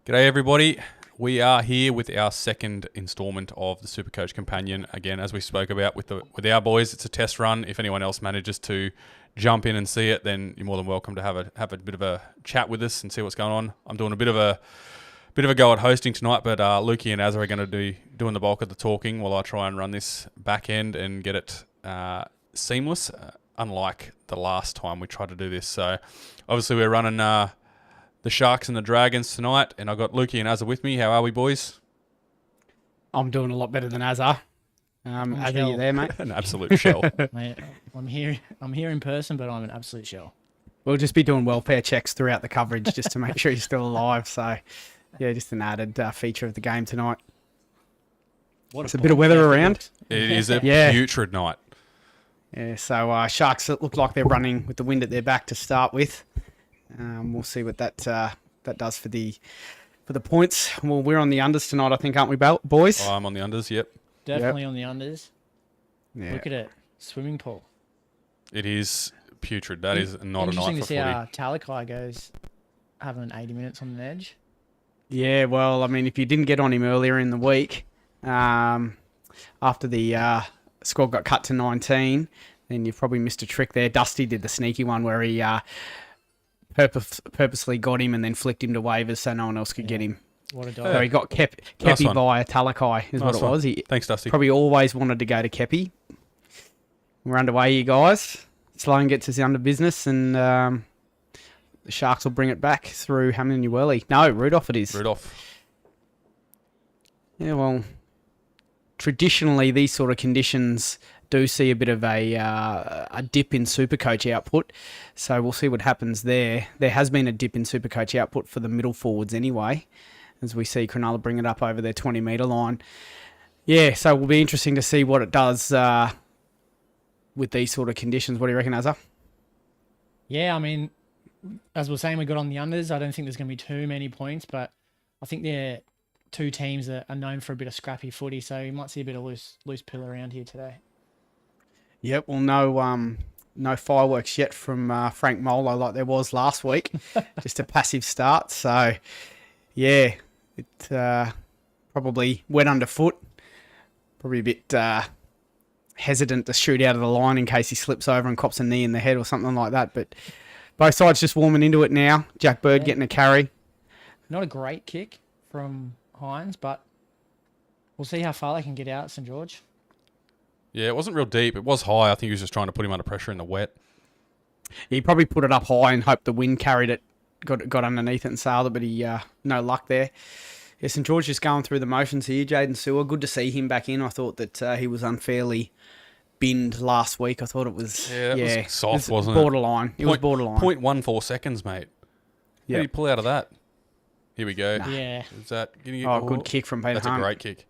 G'day everybody. We are here with our second instalment of the Supercoach Companion. Again, as we spoke about with our boys, it's a test run. If anyone else manages to jump in and see it, then you're more than welcome to have a bit of a chat with us and see what's going on. I'm doing a bit of a go at hosting tonight, but Lukey and Az are going to be doing the bulk of the talking while I try and run this back end and get it seamless, unlike the last time we tried to do this. So obviously we're running the Sharks and the Dragons tonight, and I've got Lukey and Azza with me. How are we, boys? I'm doing a lot better than Azza. Azza, you there, mate? An absolute shell. Mate, I'm here in person, but I'm an absolute shell. We'll just be doing welfare checks throughout the coverage just to make sure you're still alive. So, yeah, just an added feature of the game tonight. It's a bit of weather around. It is a putrid night. Yeah, so Sharks look like they're running with the wind at their back to start with. We'll see what that does for the points. Well, we're on the unders tonight, I think, aren't we, boys? Oh, I'm on the unders. Yep. Definitely on the unders. Yeah. Look at it, swimming pool. It is putrid. That is not a night Interesting for to see footy. how Talakai goes, having 80 minutes on the edge. Yeah, well, I mean, if you didn't get on him earlier in the week, after the squad got cut to 19, then you've probably missed a trick there. Dusty did the sneaky one where he purposely got him and then flicked him to waivers so no one else could get him. What a dog. So he got Kepi via Talakai is what it was. He Thanks, Dusty. probably always wanted to go to Kepi. We're underway here, guys. Sloan gets us under business and the Sharks will bring it back through Hamlin-Ueli. No, Rudolph it is. Rudolph. Yeah, well, traditionally these sort of conditions do see a bit of a dip in Supercoach output. So we'll see what happens there. There has been a dip in Supercoach output for the middle forwards anyway, as we see Cronulla bring it up over their 20-metre line. Yeah, so it will be interesting to see what it does with these sort of conditions. What do you reckon, Azza? Yeah, I mean, as we're saying, we got on the unders. I don't think there's going to be too many points, but I think they're two teams that are known for a bit of scrappy footy, so you might see a bit of loose pill around here today. Yep, well, no fireworks yet from Frank Molo like there was last week. Just a passive start. So, yeah, it probably went underfoot. Probably a bit hesitant to shoot out of the line in case he slips over and cops a knee in the head or something like that. But both sides just warming into it now. Jack Bird getting a carry. Not a great kick from Hines, but we'll see how far they can get out at St. George. Yeah, it wasn't real deep. It was high. I think he was just trying to put him under pressure in the wet. He probably put it up high and hoped the wind carried it, got underneath it and sailed it, but he no luck there. Yeah, St. George just going through the motions here. Jaden Sewer, good to see him back in. I thought that he was unfairly binned last week. I thought it was was soft, wasn't borderline. It was borderline. 0.14 seconds, mate. How do you pull out of that? Here we go. Yeah. Is that good kick from Ben That's Hunt. a great kick.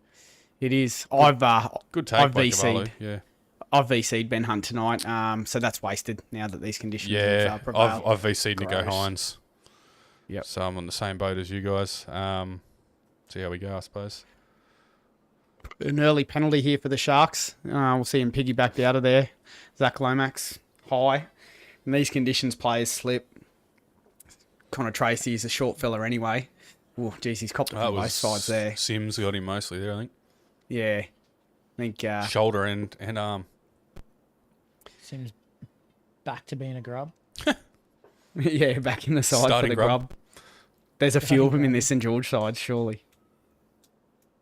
It is. Good take I've by VC'd. Cavallo. Yeah. I've VC'd Ben Hunt tonight, so that's wasted now that these conditions have prevailed. I've VC'd Nico Gross. Hines. Yep. So I'm on the same boat as you guys. See how we go, I suppose. An early penalty here for the Sharks. We'll see him piggybacked out of there. Zach Lomax, high. In these conditions, players slip. Connor Tracy is a short fella anyway. Oh, geez, he's copped it from both sides there. Sims got him mostly there, I think. Yeah. I think... shoulder and arm. Seems back to being a grub. yeah, back in the side Starting for the grub. There's a few of them in this St. George side, surely.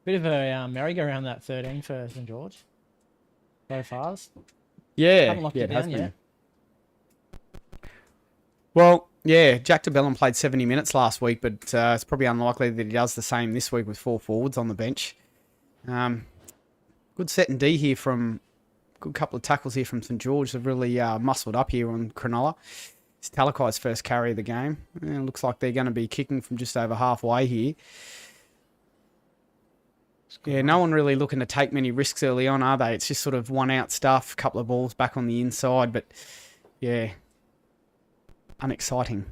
Bit of a merry-go-round that 13 for St. George. So fast. Yeah. Haven't locked it down yet. Well, yeah, Jack DeBellum played 70 minutes last week, but it's probably unlikely that he does the same this week with 4 forwards on the bench. Good set and D here from... Good couple of tackles here from St. George. They've really muscled up here on Cronulla. It's Talakai's first carry of the game. And it looks like they're going to be kicking from just over halfway here. Yeah, no one really looking to take many risks early on, are they? It's just sort of one-out stuff, a couple of balls back on the inside, but yeah, unexciting.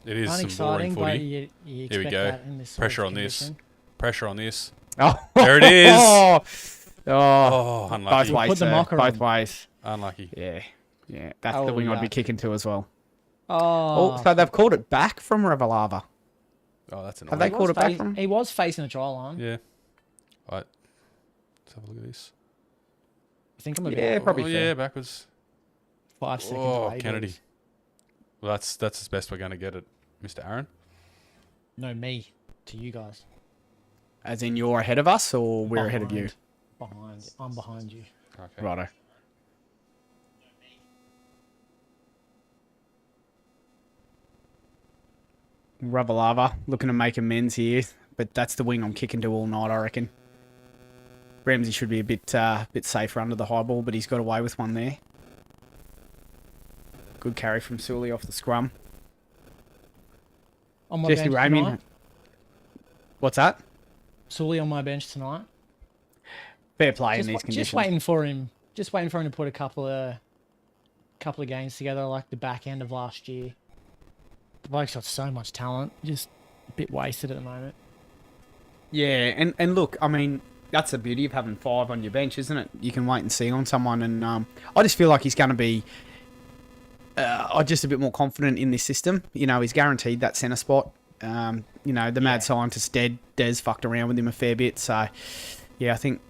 It is Unexciting, some boring but footy. you Here expect we go. that in this sort Pressure of on this. condition. Pressure on this. Oh, There it is. Oh, Unlucky. both ways, Put the sir. mocker Both on. ways. Unlucky. Yeah. That's the wing I'd be kicking to as well. Oh, Oh, so they've called it back from Revelava. Oh, that's Have annoying. they He called was it back fa- from? He was facing the try line. Yeah. All right. Let's have a look at this. I think I'm about Yeah, probably Oh, fair. yeah, backwards. 5 seconds Oh, away. Kennedy. boys. Well, that's as best we're going to get it, Mr. Aaron. No, me. To you guys. As in you're ahead of us or we're ahead of you? Behind. I'm behind you. Okay. Righto. Ravalawa looking to make amends here, but that's the wing I'm kicking to all night, I reckon. Ramsey should be a bit safer under the high ball, but he's got away with one there. Good carry from Sully off the scrum. On my Jesse bench Raymond. tonight. What's that? Sully on my bench tonight. Fair play in Just, these wa- conditions. just waiting for him. Just waiting for him to put a couple of games together, like the back end of last year. The bloke's got so much talent, just a bit wasted at the moment. Yeah, and look, I mean, that's the beauty of having 5 on your bench, isn't it? You can wait and see on someone, and I just feel like he's going to be just a bit more confident in this system. You know, he's guaranteed that centre spot. You know, the mad scientist Des fucked around with him a fair bit, so yeah, I think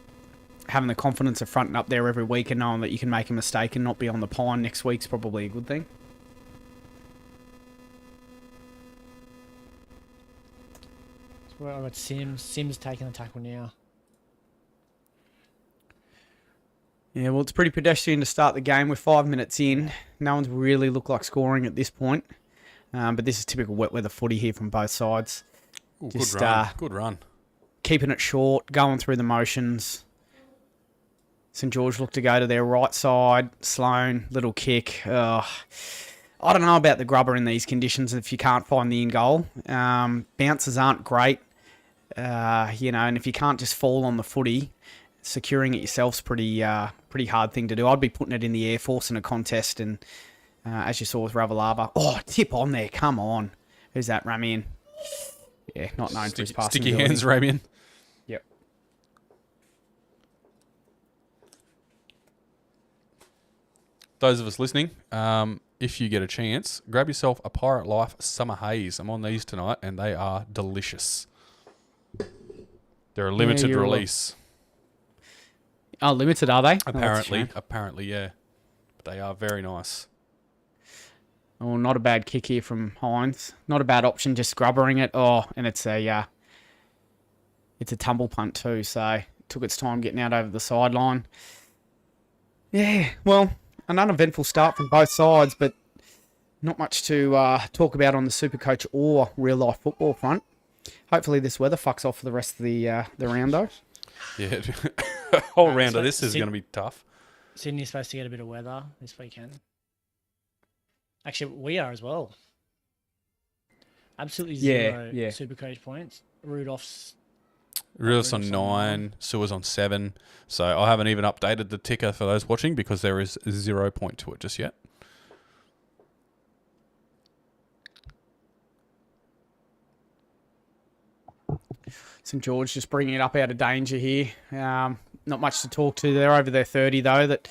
having the confidence of fronting up there every week and knowing that you can make a mistake and not be on the pine next week's probably a good thing. So I've got Sims taking the tackle now. Yeah, well, it's pretty pedestrian to start the game. We're 5 minutes in. No one's really looked like scoring at this point. But this is typical wet weather footy here from both sides. Ooh, Just, good run. Good run. Keeping it short, going through the motions. St George look to go to their right side. Sloan, little kick. I don't know about the grubber in these conditions if you can't find the in-goal. Bounces aren't great. And if you can't just fall on the footy, securing it yourself's pretty hard thing to do. I'd be putting it in the Air Force in a contest, and as you saw with Ravalawa. Oh, tip on there. Come on. Who's that, Ramian? Yeah, not known for his passing Sticky ability. hands, Ramian. Yep. Those of us listening, if you get a chance, grab yourself a Pirate Life Summer Haze. I'm on these tonight, and they are delicious. They're a limited you're release. Oh, limited, are they? Oh, that's a shame. Apparently, yeah. But they are very nice. Oh, not a bad kick here from Hines. Not a bad option, just grubbering it. Oh, and it's a tumble punt too, so it took its time getting out over the sideline. Yeah, well, an uneventful start from both sides, but not much to talk about on the Supercoach or real life football front. Hopefully this weather fucks off for the rest of the round though. Yeah, a whole round so of this is Syd- going to be tough. Sydney's supposed to get a bit of weather this weekend. Actually, we are as well. Absolutely zero Yeah. Supercoach points. Rudolph's Real's on Rudolph's on 9, Sewer's on 7. So I haven't even updated the ticker for those watching because there is 0 point to it just yet. St George just bringing it up out of danger here. Not much to talk to. They're over their 30 though. That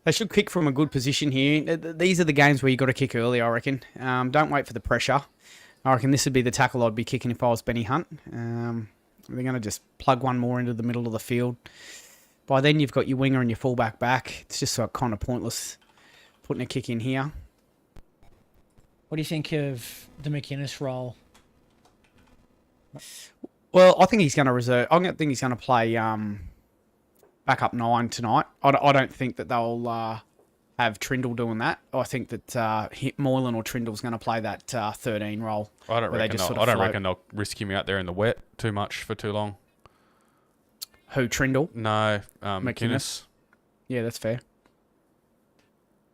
they should kick from a good position here. These are the games where you got to kick early, I reckon. Don't wait for the pressure. I reckon this would be the tackle I'd be kicking if I was Benny Hunt. They're going to just plug one more into the middle of the field. By then you've got your winger and your fullback back. It's just kind of pointless putting a kick in here. What do you think of the McInnes role? Well, I think he's going to reserve. I think he's going to play back up 9 tonight. I don't think that they'll have Trindle doing that. I think that Moylan or Trindle's going to play that 13 role. I don't where they reckon just they'll, sort of I don't float. reckon they'll risk him out there in the wet too much for too long. Who, Trindle? No, McInnes. McInnes. Yeah, that's fair.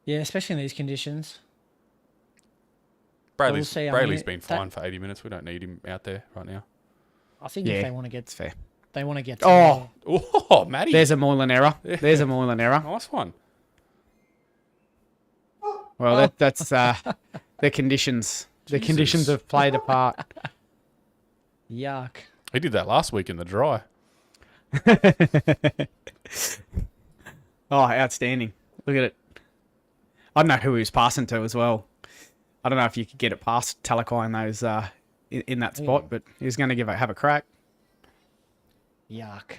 Yeah, especially in these conditions. Bradley's see, I mean, been fine for 80 minutes. We don't need him out there right now. I think Yeah, if they want to get, That's fair. they want to get. Oh! Oh, Matty. There's a Moylan error. Yeah. There's a Moylan error. Nice one. Well, that's the conditions. The Jesus. conditions have played a part. Yuck. He did that last week in the dry. Oh, outstanding. Look at it. I don't know who he was passing to as well. I don't know if you could get it past Talakai in in that spot, but he's going to have a crack. Yuck.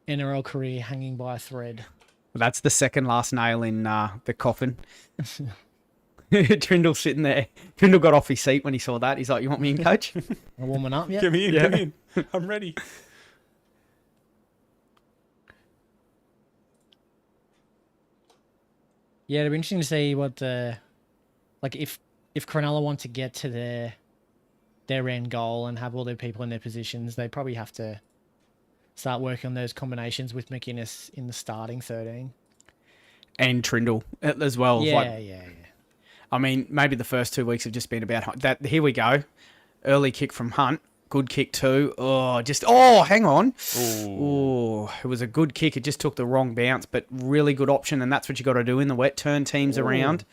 NRL career hanging by a thread. That's the second last nail in the coffin. Trindle sitting there. Trindle got off his seat when he saw that. He's like, "You want me in, coach?" I'm warming up, yeah. Get me in, get me in. I'm ready. Yeah, it'll be interesting to see what the if Cronulla want to get to their end goal and have all their people in their positions, they probably have to start working on those combinations with McInnes in the starting 13. And Trindle as well. Yeah. I mean, maybe the first 2 weeks have just been about that. Here we go. Early kick from Hunt. Good kick too. Hang on. Oh, it was a good kick. It just took the wrong bounce, but really good option, and that's what you got to do in the wet. Turn teams around.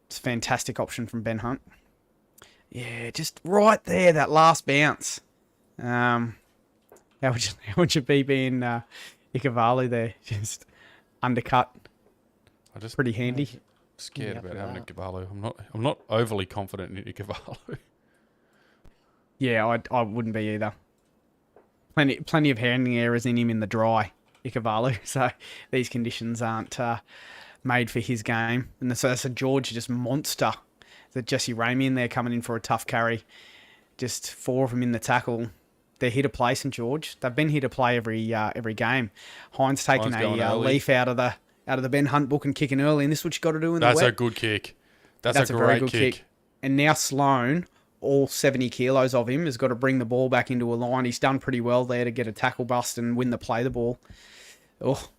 It's a fantastic option from Ben Hunt. Yeah, just right there, that last bounce. How would you be being Ikavalu there? Just undercut. Pretty handy. Scared about having a Ikavalu. I'm not overly confident in Ikavalu. Yeah, I wouldn't be either. Plenty of handling errors in him in the dry, Ikavalu. So these conditions aren't made for his game. And so that's a George just monster. That Jesse Ramey in there coming in for a tough carry. Just 4 of them in the tackle. They're here to play, St George. They've been here to play every game. Hines taking a leaf out of the Ben Hunt book and kicking early, and this is what you got to do in the wet. That's a good kick. That's a great kick. And now Sloan, all 70 kilos of him, has got to bring the ball back into a line. He's done pretty well there to get a tackle bust and win the play the ball. Oh,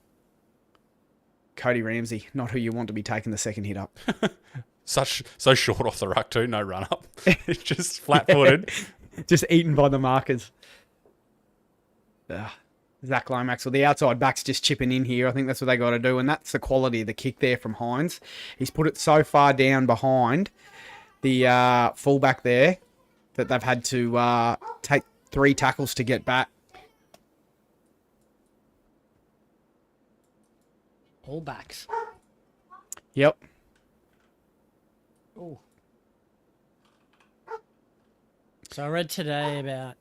Cody Ramsey, not who you want to be taking the second hit up. So short off the ruck too, no run up. It's just flat-footed. Just eaten by the markers. Zach Lomax, well, the outside back's just chipping in here. I think that's what they got to do, and that's the quality of the kick there from Hines. He's put it so far down behind the fullback there that they've had to take 3 tackles to get back. All backs. Yep. Oh. So I read today about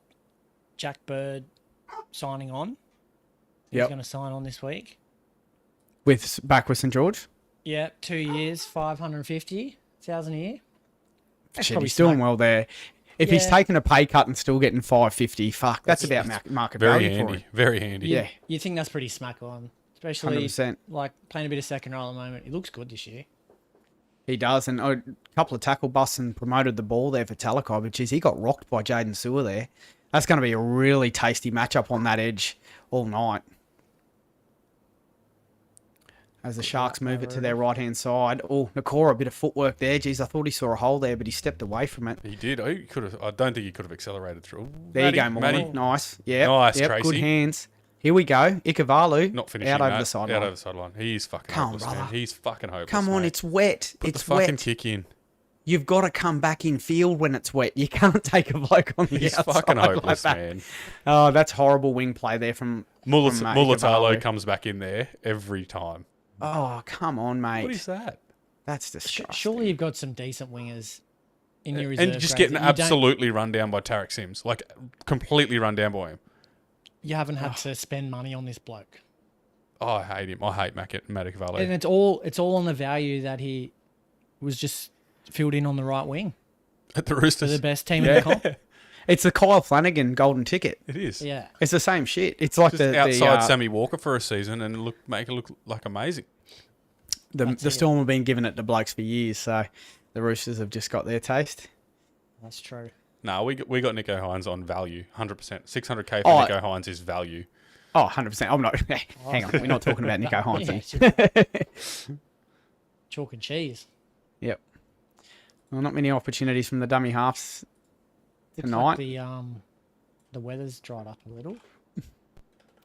Jack Bird signing on. He's going to sign on this week. Back with St George? Yeah, 2 years, 550,000 a year. Shit, he's doing well there. If he's taking a pay cut and still getting 550, fuck, that's about market value for him. Very handy. Yeah. You think that's pretty smack on, especially 100%. like playing a bit of second row at the moment. He looks good this year. He does, and a couple of tackle busts and promoted the ball there for Talakai, but geez, he got rocked by Jaden Sewer there. That's going to be a really tasty matchup on that edge all night. As the Sharks move it to their right-hand side. Oh, Nakora, a bit of footwork there. Geez, I thought he saw a hole there, but he stepped away from it. He did. I don't think he could have accelerated through. There you go, Morty. Nice. Yeah. Nice, Tracy. Tracy. Good hands. Here we go. Ikavalu. Not finishing out that. over the sideline. Out over the sideline. He's fucking hopeless, man. He's fucking hopeless, Come on, mate. it's wet. Put it's the fucking wet. kick in. You've got to come back in field when it's wet. You can't take a bloke on the He's outside fucking hopeless, like that. man. Oh, that's horrible wing play there from Mulatalo Ikavalu. comes back in there every time. Oh, come on, mate. What is that? That's disgusting. Surely you've got some decent wingers in your reserve. And just grades getting that you absolutely run down by Tarek Sims. Like, completely run down by him. You haven't had to spend money on this bloke. Oh, I hate him. I hate Matic Valley. And it's all on the value that he was just filled in on the right wing. At the For Roosters. the best team in the comp. It's the Kyle Flanagan golden ticket. It is. Yeah. It's the same shit. It's like Just outside Sammy Walker for a season and make it look like amazing. the Storm have been giving it to blokes for years, so the Roosters have just got their taste. That's true. No, we got Nico Hines on value, 100%. 600k for Nico Hines is value. Oh, 100%. I'm not. Hang on. We're not talking about Nico Hines. Chalk and cheese. Yep. Well, not many opportunities from the dummy halves Looks tonight. like the weather's dried up a little.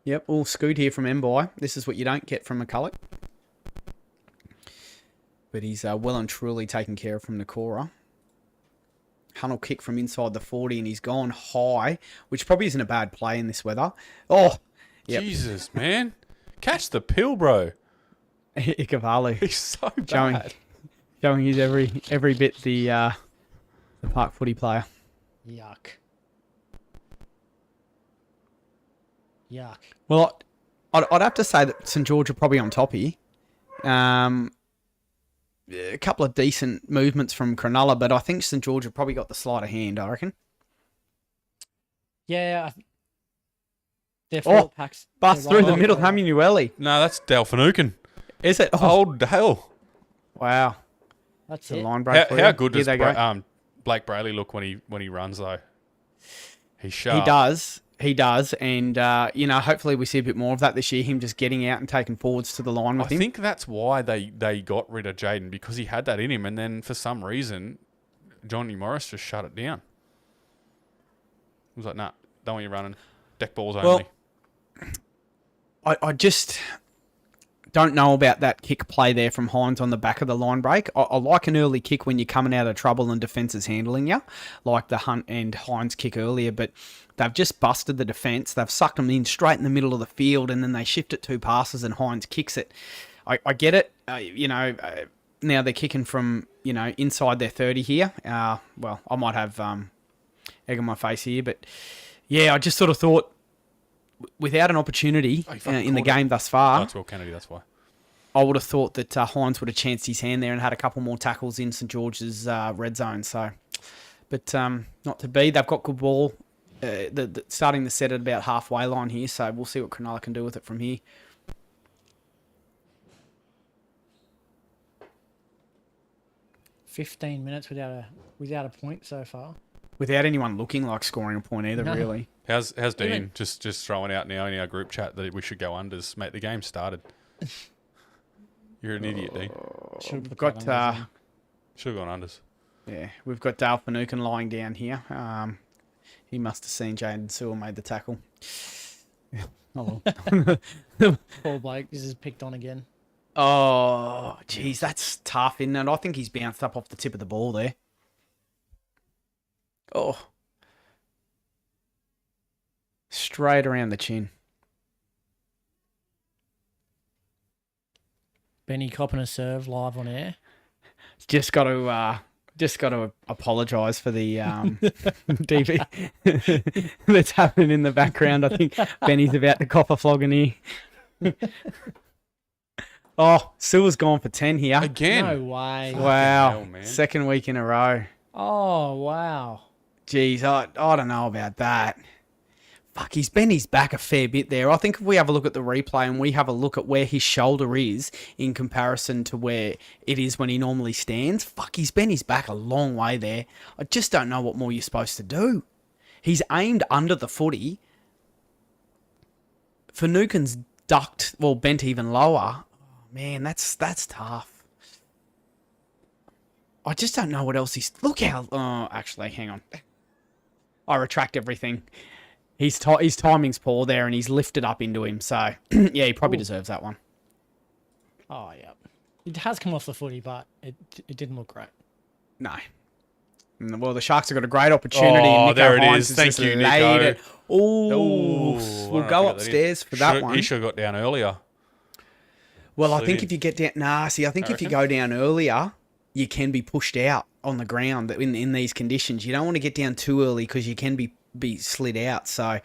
Yep. All scoot here from Mbai. This is what you don't get from McCulloch. But he's well and truly taken care of from Nakora. Hunnell kick from inside the 40 and he's gone high, which probably isn't a bad play in this weather. Oh, yep. Jesus, man. Catch the pill, bro. Ikavalu. He's so bad. Showing he's every bit the park footy player. Yuck. Yuck. Well, I'd have to say that St George are probably on top here. A couple of decent movements from Cronulla, but I think St George have probably got the sleight of hand, I reckon. Yeah. Their forward packs. Bust through the middle, Hamunueli. No, that's Dale Finucane. Is it? Old Dale. Wow. That's The it. line break. How good Here does they go. Blake Brayley look when he runs though? He's sharp. He does, and hopefully we see a bit more of that this year. Him just getting out and taking forwards to the line with I him. think that's why they got rid of Jaden, because he had that in him, and then for some reason, Johnny Morris just shut it down. He was like, nah, don't want you running. Deck balls only. I just don't know about that kick play there from Hines on the back of the line break. I like an early kick when you're coming out of trouble and defence is handling you, like the Hunt and Hines kick earlier, but they've just busted the defence. They've sucked them in straight in the middle of the field, and then they shift it 2 passes and Hines kicks it. I get it. Now they're kicking from, inside their 30 here. Well, I might have egg on my face here, but yeah, I just sort of thought, without an opportunity in the game thus far, That's Will Kennedy, that's why. I would have thought that Hines would have chanced his hand there and had a couple more tackles in St George's red zone. So, but not to be. They've got good ball. Starting the set at about halfway line here, so we'll see what Cronulla can do with it from here. "15 minutes without a point so far." Without anyone looking like scoring a point either, No. really. How's Dean just throwing out now in our group chat that we should go unders? Mate, the game started. You're an idiot, Dean. Should We've got Should have gone unders. yeah, we've got Dale Finucane lying down here. He must have seen Jaden Sewell made the tackle. Oh, Paul Blake this is picked on again. oh, geez, that's tough, isn't it? I think he's bounced up off the tip of the ball there. Oh. Straight around the chin. Benny copping a serve live on air. Just got to apologise for the DV that's happening in the background. I think Benny's about to cop a flogging here. Oh, Sewell's gone for 10 here. Again. No way. Wow. hell, man. Second week in a row. Oh, wow. Jeez, I don't know about that. Fuck, he's bent his back a fair bit there. I think if we have a look at the replay and we have a look at where his shoulder is in comparison to where it is when he normally stands, fuck, he's bent his back a long way there. I just don't know what more you're supposed to do. He's aimed under the footy. Finucane's ducked, well, bent even lower. Oh, man, that's tough. I just don't know what else he's... Look how... Oh, actually, hang on. I retract everything. His timing's poor there, and he's lifted up into him. So, yeah, he probably deserves that one. Oh, yeah. It has come off the footy, but it didn't look great. No. Well, the Sharks have got a great opportunity. Oh, and Nico there it Hines is. has Thank just you, laid Nico. it. Ooh. Ooh, We'll go upstairs for that one. He should have got down earlier. Well, I Slid think in. if you get down... Nah, see, I think if you reckon? go down earlier, you can be pushed out on the ground in these conditions. You don't want to get down too early because you can be slid out. So...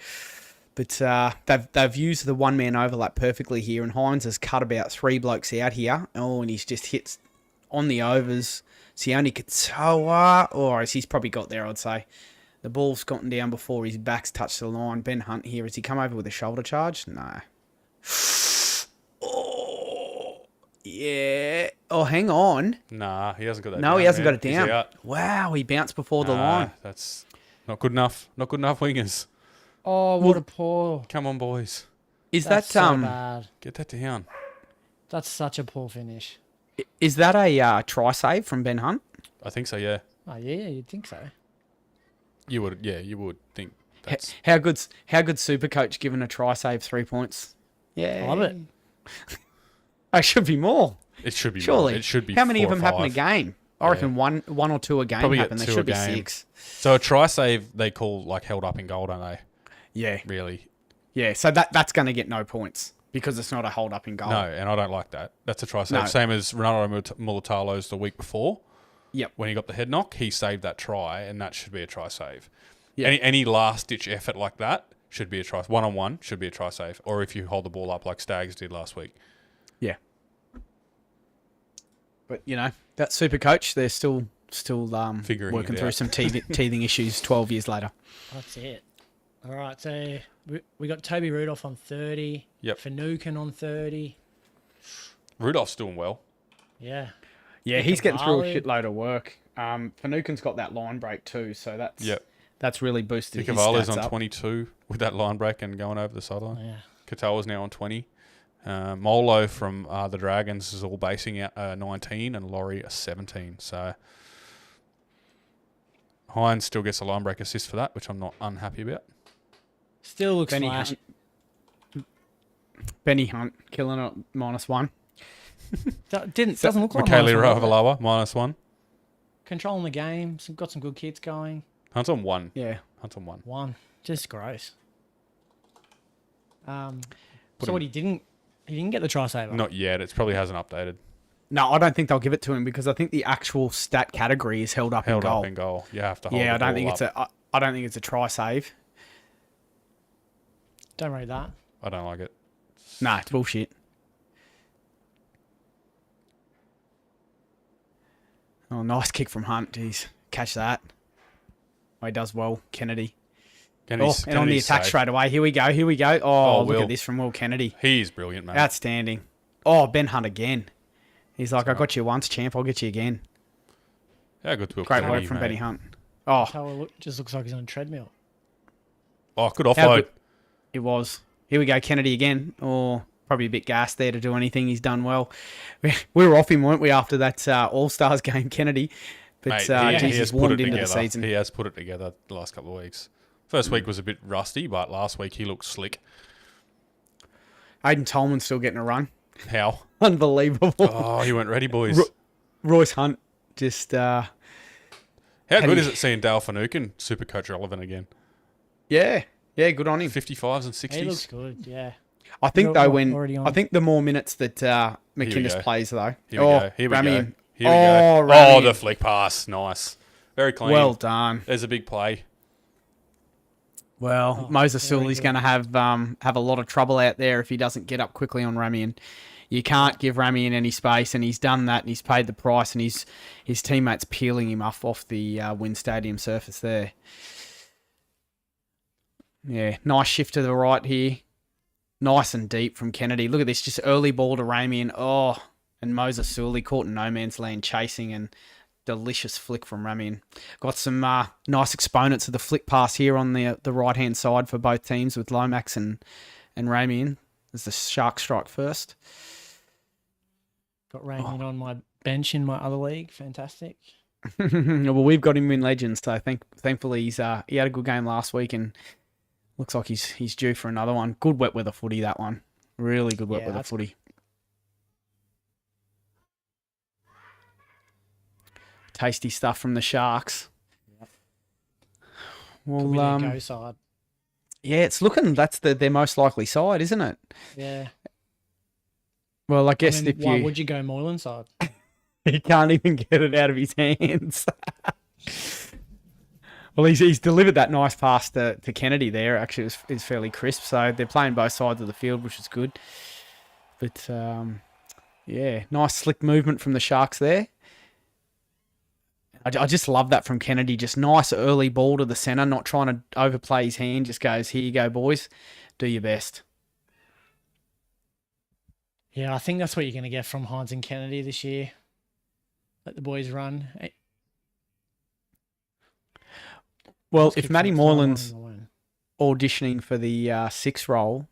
But they've used the one-man overlap perfectly here, and Hines has cut about 3 blokes out here. Oh, and he's just hits on the overs. Sione Katoa, or as he's probably got there, I'd say. The ball's gotten down before his back's touched the line. Ben Hunt here, has he come over with a shoulder charge? No. Oh, yeah. Oh, hang on. Nah, he hasn't got that No, down, he hasn't man. got it He's down. out. Wow, he bounced before the Nah, line. that's not good enough. Not good enough, wingers. Oh, what a poor... Come on, boys. Is That's that so bad. Get that down. That's such a poor finish. is that a try save from Ben Hunt? I think so, yeah. Oh, yeah, you'd think so. You would think that's... How good's Supercoach given a try save 3 points? Yeah, I love it. Oh, it should be more. It should be Surely. more. It should be How many 4 of them or happen a 5. game? I reckon one or two a game Probably happen. get There 2 should a be game. 6. So a try save they call like held up in goal, don't they? Yeah. Really? Yeah. So that's going to get no points. because it's not a hold up in goal. No, and I don't like that. That's a try save. No. Same as Ronaldo Mulatalo's the week before. Yep. When he got the head knock, he saved that try, and that should be a try save. Yep. Any last ditch effort like that should be a try. 1-on-1 should be a try save, or if you hold the ball up like Stags did last week. Yeah. But that Supercoach, they're still Figuring working it through out. some teething issues 12 years later. That's it. All right, so we got Toby Rudolph on 30. Yep. Finucane on 30. Rudolph's doing well. Yeah. Yeah, he's getting through a Cavalli. shitload of work. Finucane's got that line break too, so Yep. that's really boosted his Cavali's stats on up. 22 with that line break and going over the sideline. Yeah. Katoa's now on 20. Molo from the Dragons is all basing out 19 and Laurie a 17. So Hines still gets a line break assist for that, which I'm not unhappy about. Still looks Benny flash. Hunt. Benny Hunt killing it -1. Doesn't look like Michaeli minus one, does it? Ravalawa -1. Controlling the game. Got some good kids going. Hunt's on 1. Yeah. Hunt's on 1. One. Just gross. So Put what him- he didn't get the try saver. Not yet. It probably hasn't updated. No, I don't think they'll give it to him because I think the actual stat category is held up Held in goal. up in goal. You have to hold Yeah, the I don't ball think up. I don't think it's a try save. Don't read that. I don't like it. Nah, it's bullshit. Oh, nice kick from Hunt. Jeez, catch that. Oh, he does well, Kennedy. And on the Kennedy's attack safe. straight away. Here we go. Oh, look Will. at this from Will Kennedy. He's brilliant, man. Outstanding. Oh, Ben Hunt again. He's like, I got you once, champ. I'll get you again. How good's Will Great Kennedy, work from mate? Benny Hunt. Oh, Just looks like he's on a treadmill. Oh, good how offload. good it was. Here we go, Kennedy again. Oh, probably a bit gassed there to do anything. He's done well. We were off him, weren't we, after that All-Stars game, Kennedy? But Mate, geez, he he's has put warmed it into the together. season. He has put it together the last couple of weeks. First week was a bit rusty, but last week he looked slick. Aiden Tolman's still getting a run. How? Unbelievable. Oh, he went ready, boys. Royce Hunt just... How good is it seeing Dale Finucane Supercoach relevant again? Yeah, good on him. 55s and 60s. He looks good. Yeah. I think You're though already on. I think the more minutes that go. McInnes plays though. Here we go. Here we Ramian. go. Here we Oh, go. Ramian. Oh, the flick pass. Nice. Very clean. Well done. There's a big play. Well, Oh, Moses very Sully's good. going to have a lot of trouble out there if he doesn't get up quickly on Ramian. You can't give Ramian any space, and he's done that, and he's paid the price, and his teammates peeling him off the Wynn Stadium surface there. Yeah, nice shift to the right here. Nice and deep from Kennedy. Look at this, just early ball to Ramian. Oh, and Moses Sully caught in no man's land chasing, and delicious flick from Ramian. Got some nice exponents of the flick pass here on the right-hand side for both teams with Lomax and Ramian as the Sharks strike first. Got Raymond on my bench in my other league. Fantastic. Well, we've got him in Legends, so thankfully he had a good game last week and looks like he's due for another one. Good wet weather footy, that one. Really good wet Yeah, weather that's- footy. Tasty stuff from the Sharks. Could be Well, their go side. yeah, it's looking that's their most likely side, isn't it? Yeah. Well, I guess I mean, if why you would you go Moylan side? he can't even get it out of his hands. Well, he's delivered that nice pass to Kennedy there. Actually, it was fairly crisp. So they're playing both sides of the field, which is good. But yeah, nice slick movement from the Sharks there. I just love that from Kennedy. Just nice early ball to the centre, not trying to overplay his hand. Just goes, here you go, boys. Do your best. Yeah, I think that's what you're going to get from Hines and Kennedy this year. Let the boys run. Well, Let's if kick Matty some Moylan's time on auditioning for the 6 role,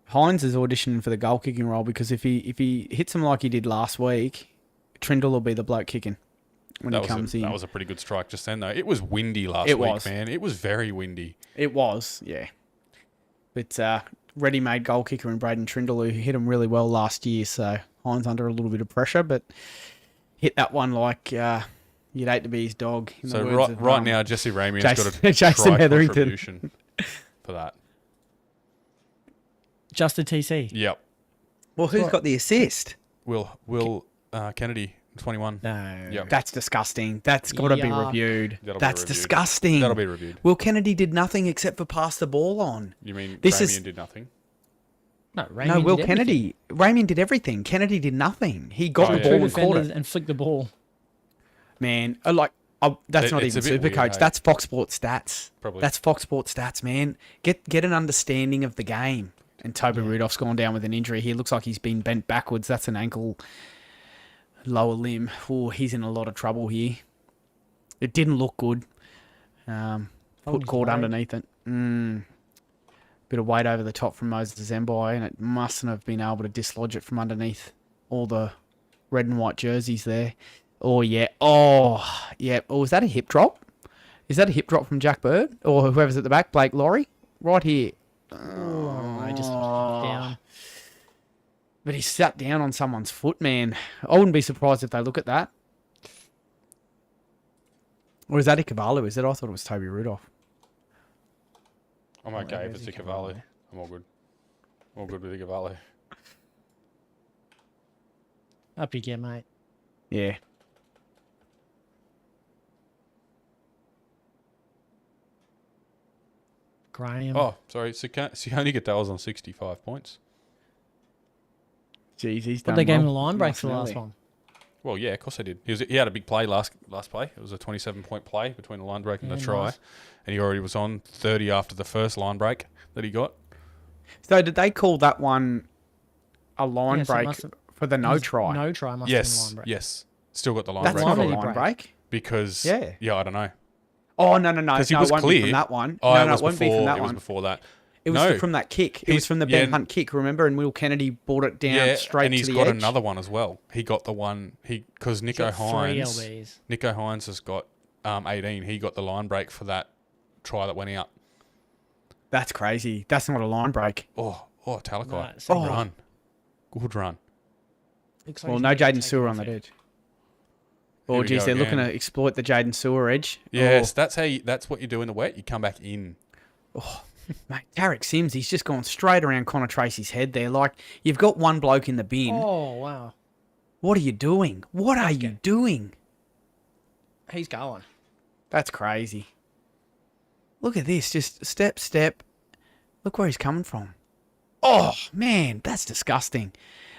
Hines is auditioning for the goal kicking role because if he hits him like he did last week, Trindle will be the bloke kicking when he comes in. That was a pretty good strike just then, though. It was windy last It week, was. man. It was very windy. It was, yeah. But ready-made goal kicker in Braden Trindle, who hit him really well last year, so Hines under a little bit of pressure, but hit that one like you'd hate to be his dog. In the So words of, right now, Jesse Ramian's got a Jason try Hetherington. contribution for that. Just a TC. Yep. Well, who's got the assist? Will Kennedy, 21. No. Yep. That's disgusting. That's got to be Yuck. reviewed. That'll be That's reviewed. disgusting. That'll be reviewed. Will Kennedy did nothing except for pass the ball on. You mean This Damien is- did nothing? No, No, Raymond Will did Kennedy. Raymond did everything. Kennedy did nothing. He got the yeah. ball Two and caught defenders it. and flicked the ball. Man, that's not It's even a bit weird, Supercoach. hey? That's Fox Sports stats. Probably. That's Fox Sports stats, man. Get an understanding of the game. And Toby Rudolph's gone down with an injury. He looks like he's been bent backwards. That's an ankle, lower limb. Oh, he's in a lot of trouble here. It didn't look good. Foot his caught leg. underneath it. Bit of weight over the top from Moses Zembai, and it mustn't have been able to dislodge it from underneath all the red and white jerseys there. Oh, yeah. Oh, yeah. Oh, is that a hip drop? Is that a hip drop from Jack Bird? Or whoever's at the back? Blake Laurie? Right here. Oh, I just down. But he sat down on someone's foot, man. I wouldn't be surprised if they look at that. Or is that Ikevalu? Is it? I thought it was Toby Rudolph. I'm okay if it's Ikevalu. I'm all good. All good with Ikevalu. Up you get, mate. Yeah. Graham. Oh, sorry. Sione Goodell's on 65 points. Jeez, he's But done they gave him well. the line break Nice for the and last early. one. Well, yeah, of course they did. He had a big play last play. It was a 27-point play between the line break and Yeah, the try. nice. And he already was on 30 after the first line break that he got. So did they call that one a line Yes, it break must have- for the no His try? No try must have been Yes, line break. yes. Still got the line That's break. Why not a did he line break? break. Because, Yeah. I don't know. Oh, no. 'Cause he No, was it won't be clear. from that one. Oh, No, it was it won't be before, from that it was one. before that. It was No. from that kick. It was from the Ben Hunt kick, remember? And Will Kennedy brought it down straight and to he's the got edge. another one as well. He got the one because He's Nico got 3 Hines. LBs. Nico Hines has got 18. He got the line break for that try that went out. That's crazy. That's not a line break. Oh, Talakai. No, it's Good a run. Good run. Looks like Well, he's no gonna Jaden take Sewer it on off that it. edge. Here Oh, we geez, go they're looking again. to exploit the Jaden Sewer edge. Yes, that's what you do in the wet. You come back in. Mate, Tarek Sims, he's just gone straight around Connor Tracy's head there. Like, you've got one bloke in the bin. Oh, wow. What are you doing? What are you doing? He's going. That's crazy. Look at this. Just step. Look where he's coming from. Oh, man, that's disgusting.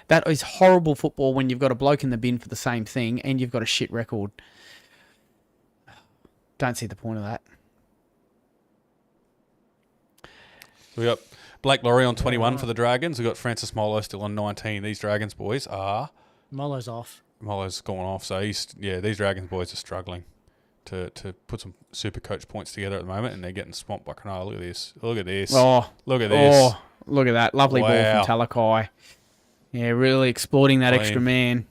That is horrible football when you've got a bloke in the bin for the same thing and you've got a shit record. Don't see the point of that. We got Blake Laurie on 21 for the Dragons. We got Francis Molo still on 19. These Dragons boys are Molo's off. Molo's gone off, so these Dragons boys are struggling to put some super coach points together at the moment, and they're getting swamped by Cronulla. Look at this. Look at this. Oh, Look at this. Oh, look at that. Lovely ball Wow. from Talakai. Yeah, really exploiting that Clean. extra man.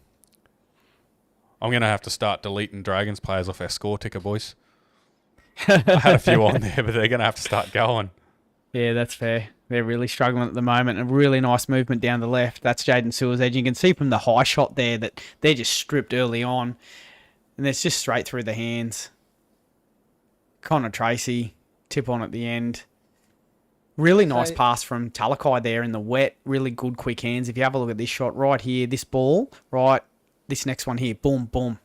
I'm going to have to start deleting Dragons players off our score ticker, boys. I had a few on there, but they're going to have to start going. Yeah, that's fair. They're really struggling at the moment. A really nice movement down the left. That's Jaden Sewer's edge. You can see from the high shot there that they're just stripped early on. And it's just straight through the hands. Connor Tracy, tip on at the end. Really nice pass from Talakai there in the wet. Really good quick hands. If you have a look at this shot right here, this ball, right, this next one here, boom, boom.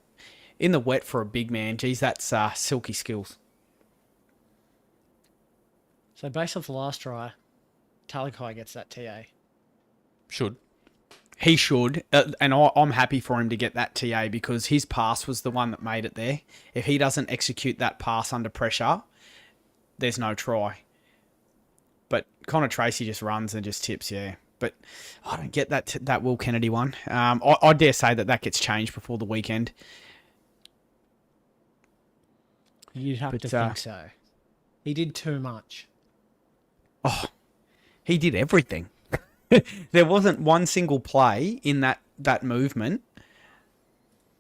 In the wet for a big man. Geez, that's silky skills. So based off the last try, Talakai gets that TA. Should. He should, and I'm happy for him to get that TA because his pass was the one that made it there. If he doesn't execute that pass under pressure, there's no try. But Connor Tracy just runs and just tips, yeah. But I don't get that Will Kennedy one. I dare say that gets changed before the weekend. You'd have to think so. He did too much. Oh, he did everything. There wasn't one single play in that movement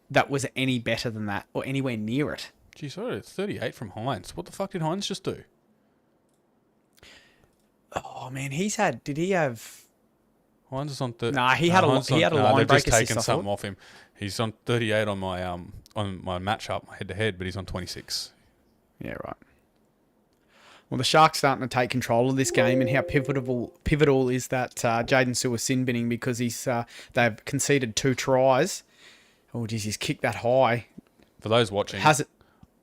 that was any better than that or anywhere near it. Geez, sorry, it's 38 from Hines. What the fuck did Hines just do? Oh man, did he have? Hines is on 30. Nah, he had a line they've break just taken assist, I something thought. off him. He's on 38 on my matchup, head to head, but he's on 26. Yeah, right. Well, the Sharks starting to take control of this game, and how pivotal is that Jaden Sewer sin binning because they've conceded 2 tries. Oh, geez, he's kicked that high. For those watching, Has it?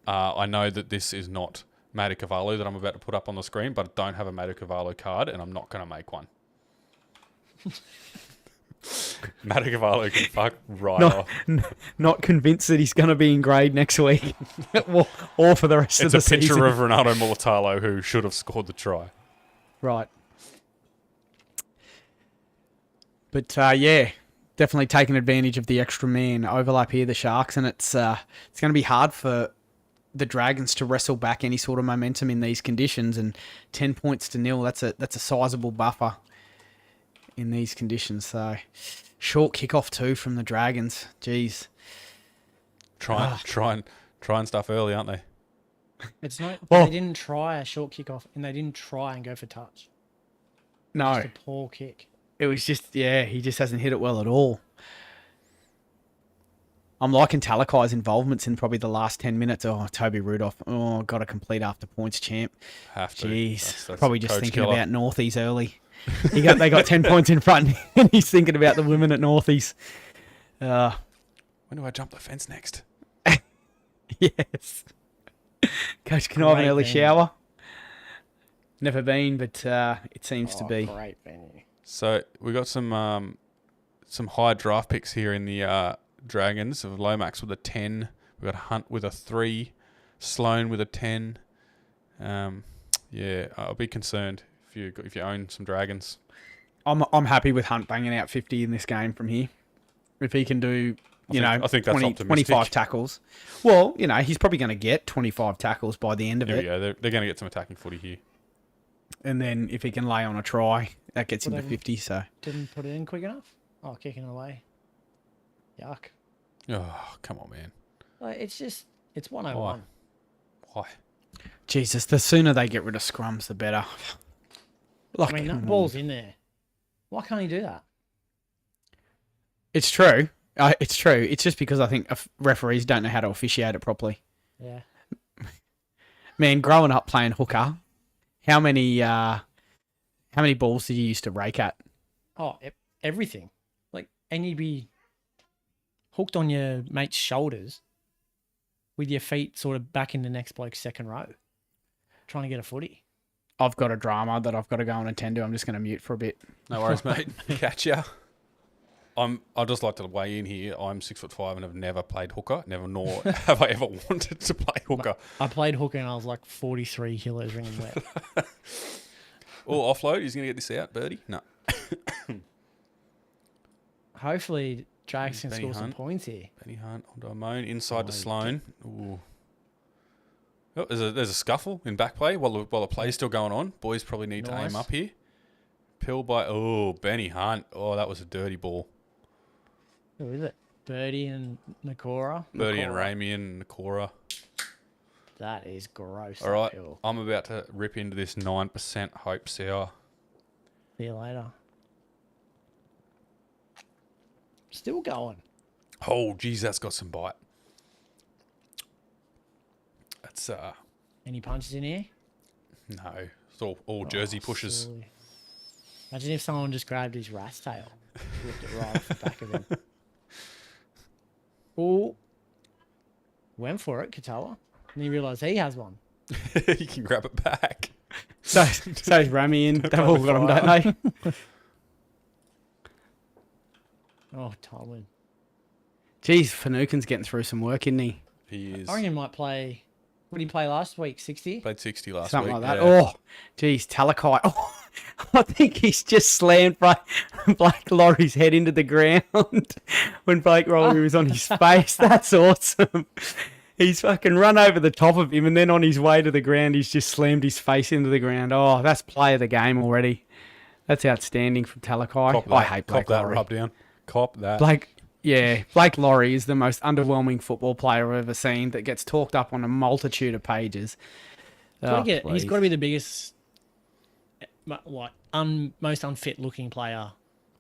I know that this is not Matty Cavallo that I'm about to put up on the screen, but I don't have a Matty Cavallo card, and I'm not going to make one. Matty Cavallo can fuck right off. Not convinced that he's going to be in grade next week or for the rest of the season. It's a picture of Ronaldo Mulatalo who should have scored the try. Right. But, yeah, definitely taking advantage of the extra man overlap here, the Sharks, and it's going to be hard for the Dragons to wrestle back any sort of momentum in these conditions, and 10 points to 0, that's a sizable buffer in these conditions. So short kickoff too from the Dragons. Jeez. Try and stuff early, aren't they? It's not. Well, they didn't try a short kickoff, and they didn't try and go for touch. No. Just a poor kick. It was just, he just hasn't hit it well at all. I'm liking Talakai's involvements in probably the last 10 minutes. Oh, Toby Rudolph. Oh, got a complete after points champ. Have to. Jeez. That's probably just coach thinking killer. about Northies early. They got 10 points in front, and he's thinking about the women at Northies. When do I jump the fence next? Yes. Coach, can I have an Great early venue. shower? Never been, but it seems to be. Great venue. So we got some high draft picks here in the Dragons of Lomax with a 10. We got Hunt with a 3, Sloan with a 10. Yeah, I'll be concerned if you own some Dragons. I'm happy with Hunt banging out 50 in this game from here. If he can do, I think that's 20, optimistic. 25 tackles. Well, he's probably going to get 25 tackles by the end of There we it. go. They're going to get some attacking footy here. And then if he can lay on a try, that gets him to Whatever. 50. So Didn't put it in quick enough. Oh, kicking away. Yuck. Oh, come on, man. Like, it's 101. Why? Jesus, the sooner they get rid of scrums, the better. I mean, that ball's in there. Why can't he do that? It's true. It's true. It's just because I think referees don't know how to officiate it properly. Yeah. Man, growing up playing hooker, how many balls did you used to rake at? Oh, everything. And you'd be hooked on your mate's shoulders with your feet sort of back in the next bloke's second row, trying to get a footy. I've got a drama that I've got to go and attend to. I'm just going to mute for a bit. No worries, mate. Catch ya. I'd just like to weigh in here. I'm 6'5" and have never played hooker. Nor have I ever wanted to play hooker. I played hooker and I was like 43 kilos ringing wet. Oh, offload. He's going to get this out, Birdie? No. Hopefully, Drags can Benny score some Hunt. points here. Benny Hunt onto a moan. Inside to Oh, Sloan. Ooh. Oh, there's a scuffle in back play while the play's still going on. Boys probably need to Nice. aim up here. Pill by... Oh, Benny Hunt. Oh, that was a dirty ball. Who is it? Birdie and Nakora. Birdie and Ramy and Nakora. That is gross. All right, uphill. I'm about to rip into this 9% Hope Sour. See you later. Still going. Oh, geez, that's got some bite. That's, Any punches in here? no. It's all jersey Oh, pushes. silly. Imagine if someone just grabbed his rat's tail, ripped it right off the back of him. Oh, went for it, Katoa, and he realised he has one. You can grab it back. So's Ramy in. They've all got them, don't they? Oh, Tolman. Jeez, Finucane's getting through some work, isn't he? He is. I reckon he might play. What did he play last week? 60? Played 60 last Something week. like that. yeah. Oh, geez, Talakai. Oh, I think he's just slammed Blake Laurie's head into the ground when Blake Laurie was on his face. That's awesome. He's fucking run over the top of him, and then on his way to the ground, he's just slammed his face into the ground. Oh, that's play of the game already. That's outstanding from Talakai. Cop that. I hate Blake Cop that Laurie. rub down. Cop that. Blake Laurie is the most underwhelming football player I've ever seen that gets talked up on a multitude of pages. He's Please. got to be the biggest, most unfit looking player.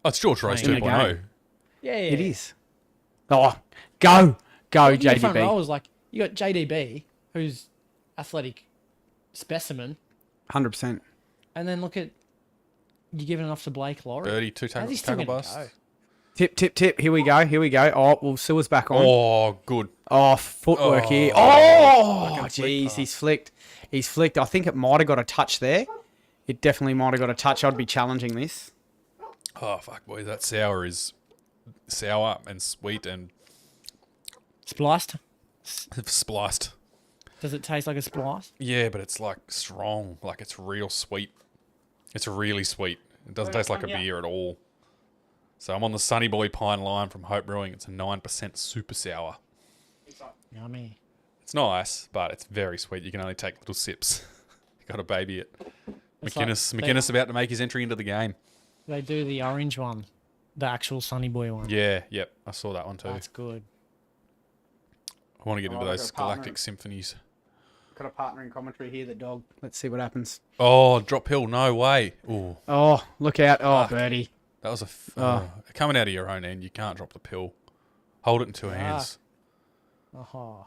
Oh, it's George Rose In the 2.0. game. Yeah, It is. Oh, go, In the front row JDB. was like, you got JDB, who's athletic specimen, 100%. And then look at you giving it off to Blake Laurie. Birdie, 2 How's he still tackle gonna bust. go? Tip. Here we go. Oh, well, Silla's back on. Oh, good. Oh, footwork here. Oh, Oh, jeez, he's flicked. I think it might have got a touch there. It definitely might have got a touch. I'd be challenging this. Oh, fuck, boys. That sour is sour and sweet and Spliced. spliced. Does it taste like a splice? Yeah, but it's like strong. Like it's real sweet. It's really sweet. It doesn't taste like a beer at all. So I'm on the Sunny Boy Pine line from Hope Brewing. It's a 9% super sour. Yummy. It's nice, but it's very sweet. You can only take little sips. You got to baby it. It's McInnes about to make his entry into the game. They do the orange one, the actual Sunny Boy one. Yeah, yep. I saw that one too. That's good. I want to get into I those got a partner. galactic symphonies. Got a partner in commentary here, the dog. Let's see what happens. Oh, drop hill. No way. Ooh, Oh, look out. Oh, Fuck. birdie. that was Oh. coming out of your own end. You can't drop the pill. Hold it in 2 hands. Aha.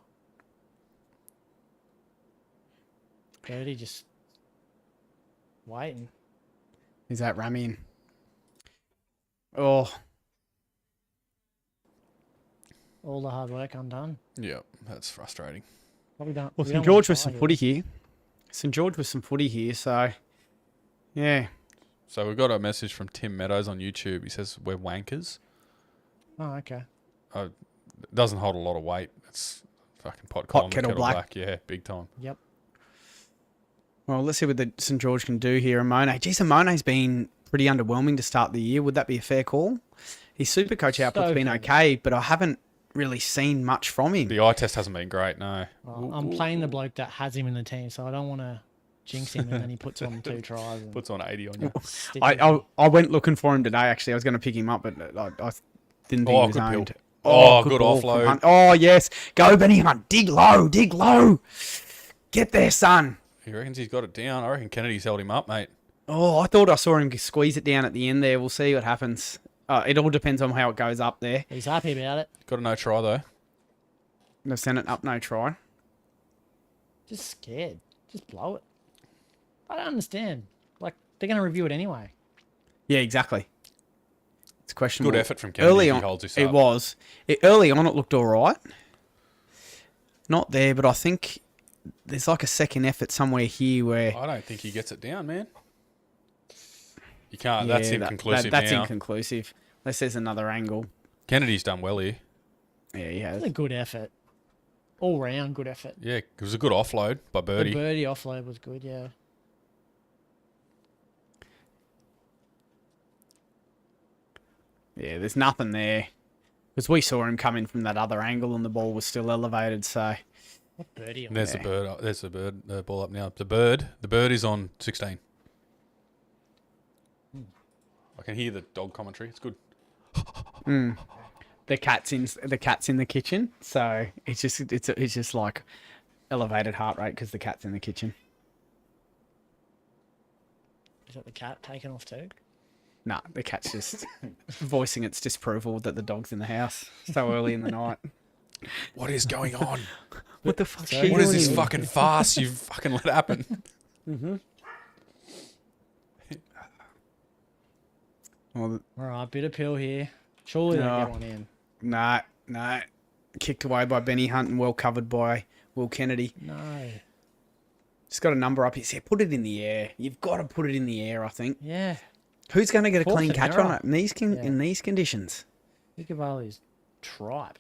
Birdie just waiting. Is that ramming? Oh, All the hard work undone. Yep, that's frustrating. Probably don't. well, we St don't George wanna with some try footy here. St George with some footy here, so yeah. So we've got a message from Tim Meadows on YouTube. He says we're wankers. Oh, okay. It doesn't hold a lot of weight. It's fucking pot Pot calling the kettle kettle black. black. Yeah, big time. Yep. Well, let's see what the St George can do here. Amone. Geez, Amone's been pretty underwhelming to start the year. Would that be a fair call? His Supercoach output's been fair. okay, but I haven't really seen much from him. The eye test hasn't been great, no. Well, I'm playing the bloke that has him in the team, so I don't want to jinx him, and then he puts on 2 tries. And Puts on 80 on you. stick I, with me. I went looking for him today, actually. I was going to pick him up, but I didn't think Oh, he was good owned. pill. Oh, good ball from offload. Hunt. Oh, yes. Go, Benny Hunt. Dig low. Get there, son. He reckons he's got it down. I reckon Kennedy's held him up, mate. Oh, I thought I saw him squeeze it down at the end there. We'll see what happens. It all depends on how it goes up there. He's happy about it. Got a no try, though. They've sent it up, no try. Just scared. Just blow it. I don't understand. Like, they're going to review it anyway. Yeah, exactly. It's questionable. Good effort from Kennedy Early if he on, holds this it up. was. Early on, it looked all right. Not there, but I think there's like a second effort somewhere here where... I don't think he gets it down, man. You can't. Yeah, That's inconclusive that's now. inconclusive. Unless there's another angle. Kennedy's done well here. Yeah, he has. It's a good effort. All round good effort. Yeah, it was a good offload by Birdie. The birdie offload was good, yeah. Yeah, there's nothing there. Because we saw him come in from that other angle and the ball was still elevated, so... What birdie? And there's Yeah. the bird. There's the bird. The ball up now. The bird is on 16. I can hear the dog commentary. It's good. The cat's in the kitchen, so it's just like elevated heart rate because the cat's in the kitchen. Is that the cat taken off too? Nah, the cat's just voicing its disapproval that the dog's in the house so early in the night. What is going on? What the fuck? What is this fucking farce you fucking let happen? Well, All right, bit of pill here. Surely they'll No. get one in. nah. Kicked away by Benny Hunt and well covered by Will Kennedy. No. Just got a number up. He said, put it in the air. You've got to put it in the air, I think. Yeah. Who's going to get a Fourth clean and catch on error. it in these, Yeah. in these conditions? Icavali's tripe.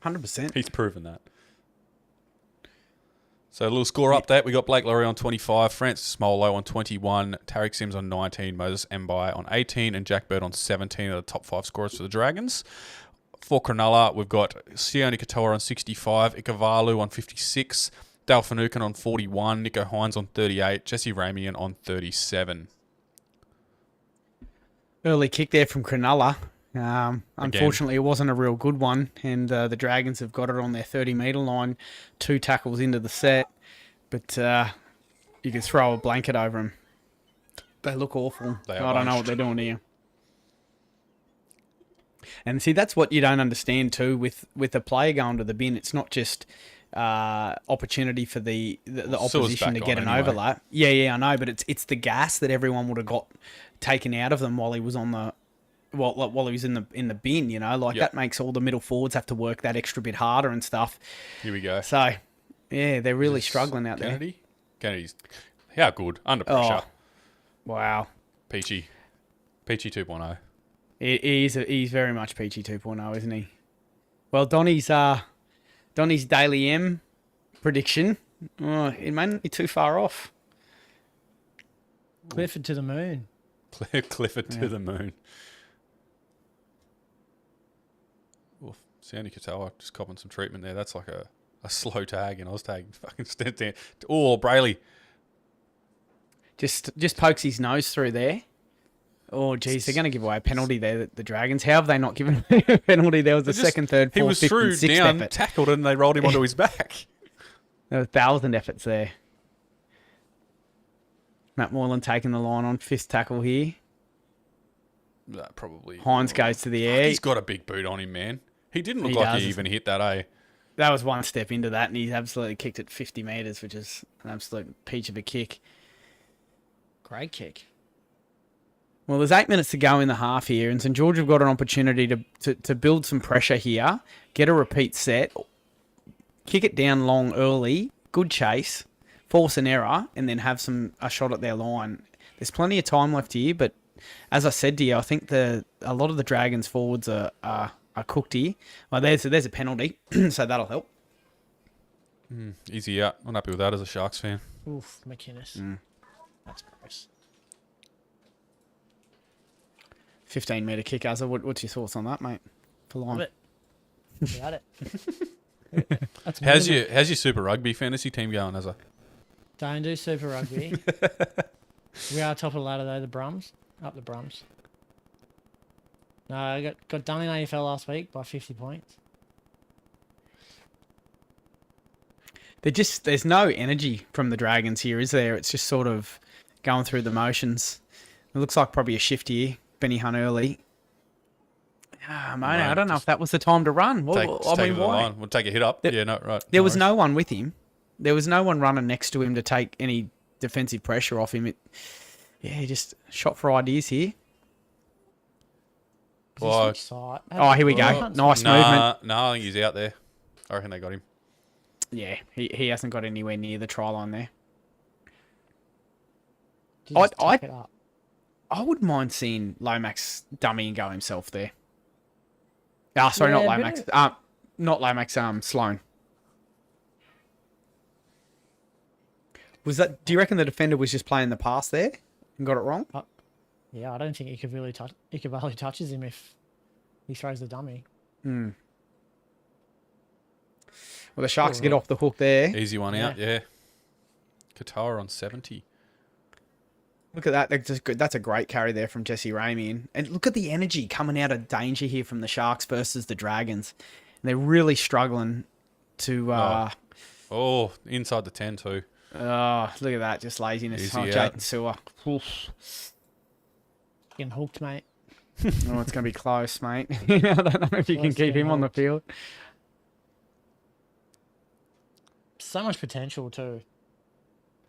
100%. He's proven that. So a little score update. We got Blake Laurie on 25, Francis Smolo on 21, Tarek Sims on 19, Moses Mbai on 18, and Jack Bird on 17 are the top 5 scorers for the Dragons. For Cronulla, we've got Sione Katoa on 65, Ikavalu on 56, Dale Finucane on 41, Nico Hines on 38, Jesse Ramian on 37. Early kick there from Cronulla. Unfortunately, it wasn't a real good one, and the Dragons have got it on their 30-metre line, 2 tackles into the set, but you could throw a blanket over them. They look awful. They I are don't know what bunched. they're doing here. And see, that's what you don't understand too with a player going to the bin. It's not just opportunity for the Sua's opposition back to get on an anyway. overlap. Yeah, I know, but it's the gas that everyone would have got taken out of them while he was on the while he was in the bin. Yep. That makes all the middle forwards have to work that extra bit harder and stuff. Here we go. So yeah, they're really struggling out there. Kennedy's how good under pressure. Wow, Peachy 2.0. He's very much Peachy 2.0, isn't he? Well, Donny's Daily M prediction. Oh, it may not be too far off. Clifford to the moon. Clifford to the moon. Oof, Sandy Katoa just copping some treatment there. That's like a slow tag, and I was tagging fucking stand there. Oh, Brayley. Just pokes his nose through there. Oh, geez, they're going to give away a penalty there, the Dragons. How have they not given a penalty? There was the second, third, he fourth, was fifth, through and sixth down, effort. tackled, and they rolled him onto his back. There were 1,000 efforts there. Matt Moylan taking the line on, fifth tackle here. That probably. Hines goes to the air. He's got a big boot on him, man. He didn't look He like does. he even hit that, eh? That was one step into that, and he's absolutely kicked it 50 metres, which is an absolute peach of a kick. Great kick. Well, there's 8 minutes to go in the half here, and St George have got an opportunity to build some pressure here, get a repeat set, kick it down long early, good chase, force an error, and then have a shot at their line. There's plenty of time left here, but as I said to you, I think a lot of the Dragons forwards are cooked here. Well, there's a penalty, so that'll help. Easy out. I'm happy with that as a Sharks fan. Oof, McInnes. That's gross. 15-metre kick, Azza. What's your thoughts on that, mate? For line. Love it. Got it. That's How's minimum. your Super Rugby fantasy team going, as a? Don't do Super Rugby. We are top of the ladder though, the Brums. Up the Brums. No, I got done in AFL last week by 50 points. There's no energy from the Dragons here, is there? It's just sort of going through the motions. It looks like probably a shift here. Benny Hunt early. Mate, I don't know if that was the time to run. Take it to the why? line. We'll take a hit up. Yeah, no, right. There was no one with him. There was no one running next to him to take any defensive pressure off him. He just shot for ideas here. Well, Switch side. Oh, here we go. Hunt's Nice movement. No, I think he's out there. I reckon they got him. Yeah, he hasn't got anywhere near the try line there. Just I- tuck it up. I wouldn't mind seeing Lomax dummy and go himself there. Sorry, Yeah, not but Lomax. Not Lomax. Sloan. Was that? Do you reckon the defender was just playing the pass there and got it wrong? Yeah, I don't think he could really touch. He could barely touches him if he throws the dummy. Well, the Sharks get off the hook there. Easy one out, yeah. Katoa on 70. Look at that. That's a great carry there from Jesse Ramey. And look at the energy coming out of danger here from the Sharks versus the Dragons. And they're really struggling to... Oh, inside the 10 too. look at that. Just laziness. Easy Jayden out. Sewer. Oof. Getting hooked, mate. Oh, it's going to be close, mate. I don't know if you can Close keep to him on the hooked. field. So much potential too.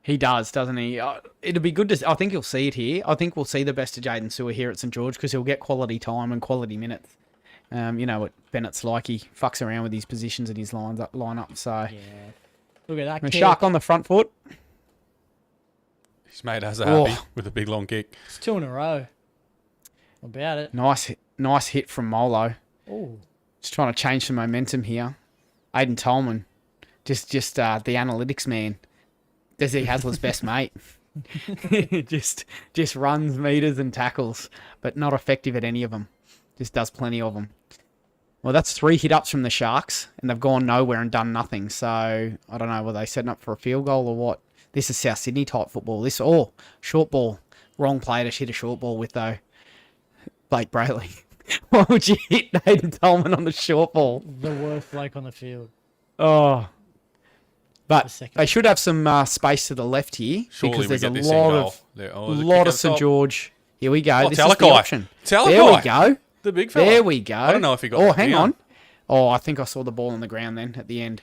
He does, doesn't he? It'll be good to... I think you'll see it here. I think we'll see the best of Jayden Sewer here at St George because he'll get quality time and quality minutes. You know what Bennett's like. He fucks around with his positions and his lineup. So, Yeah. Look at that and kick. Shark on the front foot. He's made Hazza happy Oh. with a big long kick. It's 2 in a row. About it. Nice hit from Molo. Oh. Just trying to change some momentum here. Aiden Tolman, just the analytics man. Desi Hasler's best mate. just runs, meters, and tackles, but not effective at any of them. Just does plenty of them. Well, that's 3 hit-ups from the Sharks, and they've gone nowhere and done nothing. So, I don't know, were they setting up for a field goal or what? This is South Sydney type football. Short ball. Wrong player to hit a short ball with, though. Blake Brayley. Why would you hit Aiden Tolman on the short ball? The worst bloke on the field. Oh. But The second. they should have some space to the left here Surely because we there's a get this in lot goal. of There- oh, the lot kick of up St top. George. Here we go. Oh, This is the Talakai. option. Talakai. There we go. The big fella. There we go. I don't know if he got Oh, knocked hang down. on. Oh, I think I saw the ball on the ground then at the end.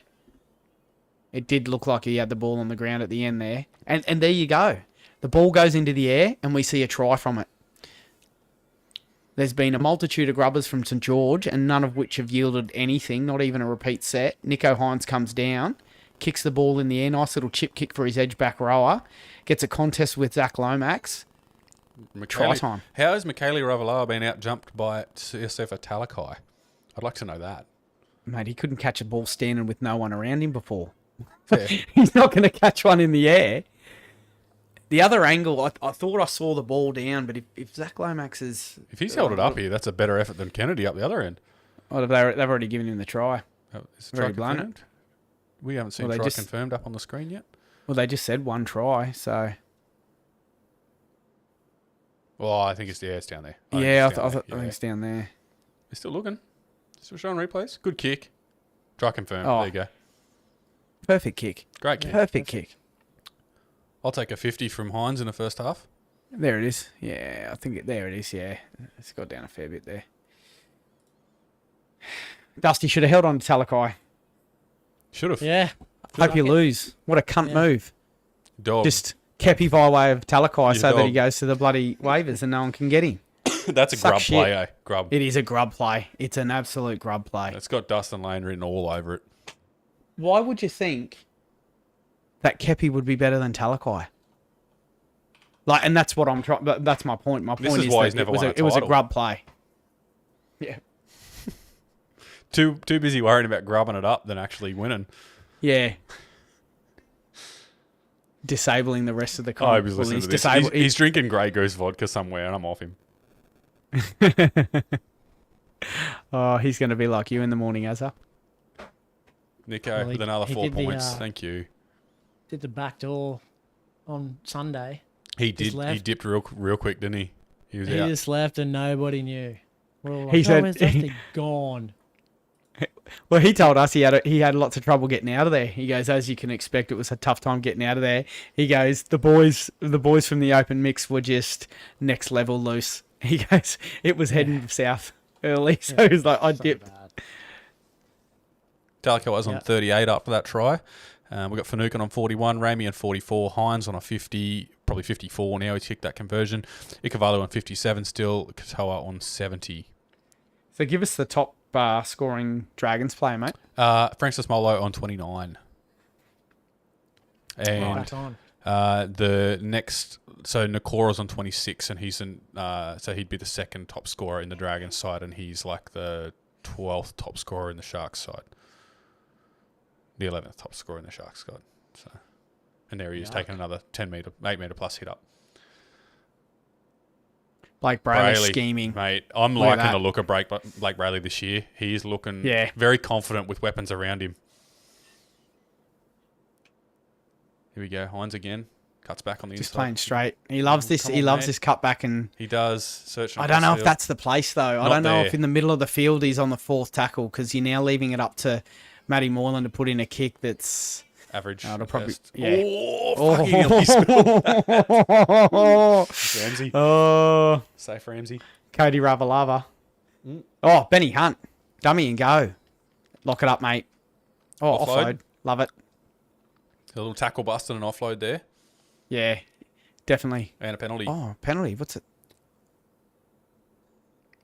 It did look like he had the ball on the ground at the end there. And there you go. The ball goes into the air and we see a try from it. There's been a multitude of grubbers from St George and none of which have yielded anything, not even a repeat set. Nico Hines comes down, kicks the ball in the air, nice little chip kick for his edge back rower, gets a contest with Zach Lomax. Try time. How has Michaeli Ravalawa been out jumped by CSF Talakai? I'd like to know that. Mate, he couldn't catch a ball standing with no one around him before. Fair. He's not going to catch one in the air. The other angle, I thought I saw the ball down, but if Zach Lomax is... If he's held it up here, that's a better effort than Kennedy up the other end. Oh, they've already given him the try. Is Very try blunt. confirmed? We haven't seen Well, they try just- confirmed up on the screen yet. Well, they just said one try, so... Well, I think it's down there. Yeah, think I it's down think there. it's down there. They're still looking. Still showing replays. Good kick. Try confirmed. Oh. There you go. Perfect kick. Great kick. Perfect kick. I'll take a 50 from Hines in the first half. There it is. Yeah, I think there it is, yeah. It's got down a fair bit there. Dusty should have held on to Talakai. Should have. Yeah. Hope you lose. What a cunt move. Dog. Just Kepi by way of Talakai Yeah, so that he dog. goes to the bloody waivers and no one can get him. That's a Suck grub shit. play, eh? Grub. It is a grub play. It's an absolute grub play. It's got Dustin Lane written all over it. Why would you think that Kepi would be better than Talakai? Like, and that's what I'm trying. That's my point. My This point is is why that he's never it was won a it was a title. grub play. Yeah, Too busy worrying about grubbing it up than actually winning. yeah. Disabling the rest of the. I was listening to this. He's drinking Grey Goose vodka somewhere, and I'm off him. Oh, he's going to be like you in the morning, Azza. Nico Well, with another he 4 did the, points. Thank you. Did the back door on Sunday. He just did. He left. dipped real quick, didn't he? He was He out. just left and nobody knew. We're all like, He oh, said- where's Dusty gone? Well, he told us he had lots of trouble getting out of there. He goes, as you can expect, it was a tough time getting out of there. He goes, the boys from the open mix were just next level loose. He goes, it was heading south early, so he's like, I So dipped. bad. Talco was on Yeah. 38 after that try. We got Finucane on 41, Ramey on 44, Hines on a 50, probably 54 now. He kicked that conversion. Ikavalu on 57 still, Katoa on 70. So give us the top scoring Dragons player, mate. Francis Molo on 29. And Right on. the next, so Nakora's on 26, and he's so he'd be the second top scorer in the Dragons side, and he's like the 12th top scorer in the Sharks side. The 11th top scorer in the Sharks side. So, and there he is, Yuck. taking another 8 metre plus hit up. Blake Brayley Brayley, scheming. Mate, I'm Look at liking that. the look of Blake Brayley this year. He is looking Yeah. very confident with weapons around him. Here we go. Hines again. Cuts back on the Just inside. playing straight. He loves this. Come He on, loves mate. this cutback, and He does. Searching I don't know across if field. that's the place though. I Not don't know there. if in the middle of the field he's on the fourth tackle because you're now leaving it up to Matty Moreland to put in a kick that's. average. Oh, it'll at probably- best. yeah. Oh, fucking hell, he spilled that. Ramsey. Oh, Safe Ramsey. Cody Ravalava. Mm. Oh, Benny Hunt. Dummy and go. Lock it up, mate. Oh, Offload. offload. Love it. A little tackle bust and an offload there. Yeah, definitely. And a penalty. Oh, penalty. What's it?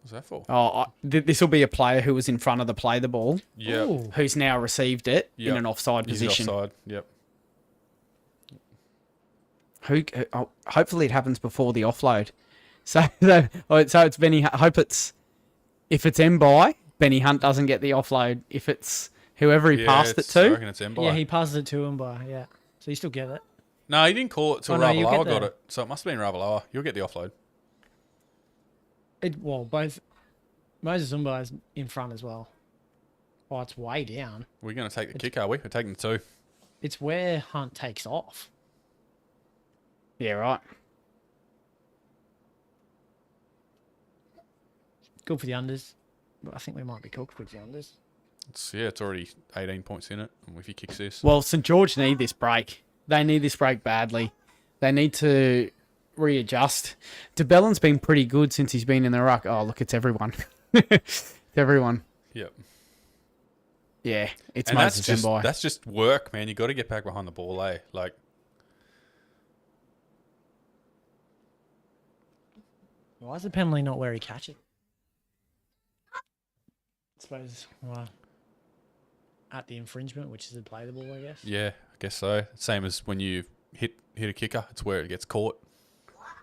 What's that for? Oh, this will be a player who was in front of the ball, Yeah. Ooh. who's now received it in Yep. an offside He's position. offside. Yep. Oh, hopefully it happens before the offload. So it's Benny. Hope it's if it's Mbai, Benny Hunt doesn't get the offload. If it's whoever he passed it I to, reckon it's Mbai. Yeah, he passes it to him by, yeah. So you still get it. No, he didn't call it till Oh, no, you Ravalawa get got the- it. So it must have been Ravalawa. You'll get the offload. Well, both Moses Umba is in front as well. Oh, it's way down. We're going to take the kick, are we? We're taking the two. It's where Hunt takes off. yeah, right. Good for the unders. But I think we might be cooked with the unders. It's already 18 points in it. And if he kicks this. Well, St George need this break. They need this break badly. They need to readjust. DeBellin's been pretty good since he's been in the ruck. Oh, look, it's everyone. It's everyone. Yep. Yeah, it's And Moses Mbye. that's just work, man. You got to get back behind the ball, eh? Like, Why is the penalty not where he catches? I suppose at the infringement, which is to play the ball, I guess. yeah, I guess so. Same as when you hit a kicker, it's where it gets caught.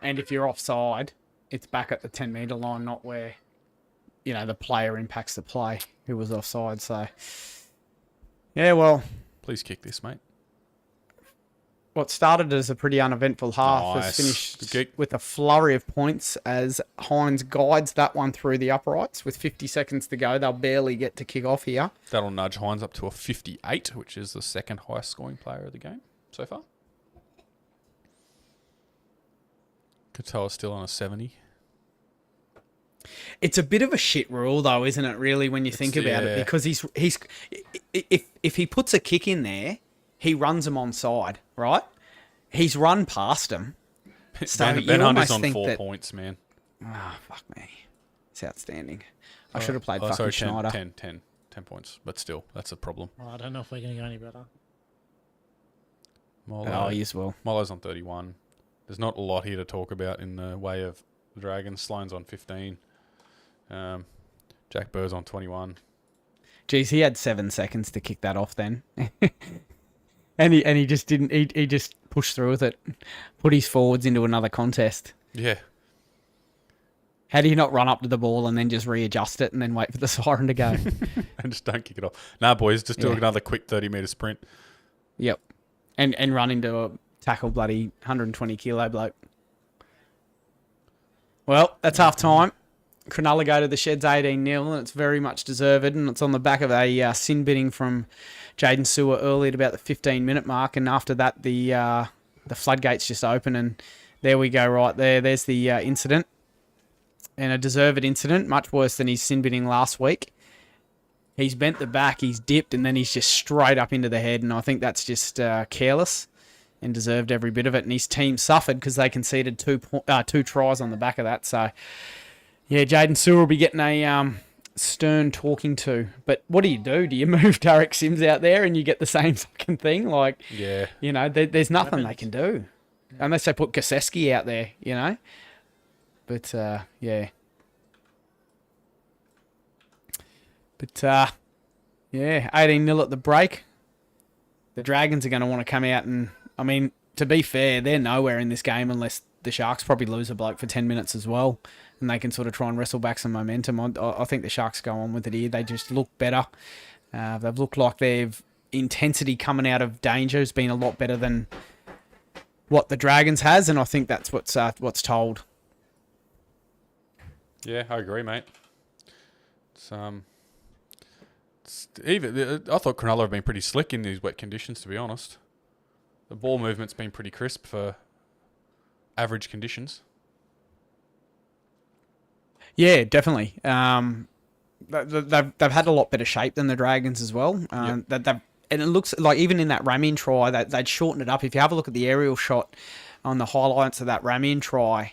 And if you're offside, it's back at the 10-metre line, not where, the player impacts the play who was offside. So, yeah, well, Please kick this, mate. what started as a pretty uneventful half Nice. has finished Good kick. with a flurry of points as Hines guides that one through the uprights with 50 seconds to go. They'll barely get to kick off here. That'll nudge Hines up to a 58, which is the second highest scoring player of the game so far. Katoa's still on a 70. It's a bit of a shit rule, though, isn't it? Really, when you think about it, because he's if he puts a kick in there, he runs him onside, right? He's run past him. So Ben you Hunter's almost on think 4 that, points, man. fuck me, it's outstanding. I should have played fucking sorry, Schneider. 10 points. But still, that's a problem. Well, I don't know if we're going to go any better. Molo, He as well. Molo's on 31. There's not a lot here to talk about in the way of the Dragons. Sloane's on 15. Jack Burr's on 21. Geez, he had 7 seconds to kick that off then. and he just didn't. He just pushed through with it. Put his forwards into another contest. Yeah. Had he not run up to the ball and then just readjust it and then wait for the siren to go? And just don't kick it off. Nah, boys, just do Yeah. another quick 30-metre sprint. Yep. And run into a tackle bloody 120 kilo bloke. Well, that's half time. Cronulla go to the Sheds 18-0, and it's very much deserved, and it's on the back of a sin binning from Jaden Sewer early at about the 15-minute mark, and after that the floodgates just open, and there we go right there. There's the incident, and a deserved incident, much worse than his sin binning last week. He's bent the back, he's dipped, and then he's just straight up into the head, and I think that's just careless and deserved every bit of it, and his team suffered because they conceded two tries on the back of that, so... Yeah, Jaden Sewer will be getting a stern talking to. But what do? Do you move Tarek Sims out there and you get the same fucking thing? Like, Yeah. There's nothing they can do. Unless they put Gaseski out there, But, yeah. But, 18-0 at the break. The Dragons are going to want to come out and... I mean, to be fair, they're nowhere in this game unless the Sharks probably lose a bloke for 10 minutes as well. And they can sort of try and wrestle back some momentum. I think the Sharks go on with it here. They just look better. They've looked like their intensity coming out of danger has been a lot better than what the Dragons has, and I think that's what's told. Yeah, I agree, mate. I thought Cronulla have been pretty slick in these wet conditions, to be honest. The ball movement's been pretty crisp for average conditions. Yeah, definitely. They've had a lot better shape than the Dragons as well. And it looks like even in that Ramian try, they'd shortened it up. If you have a look at the aerial shot on the highlights of that Ramian try,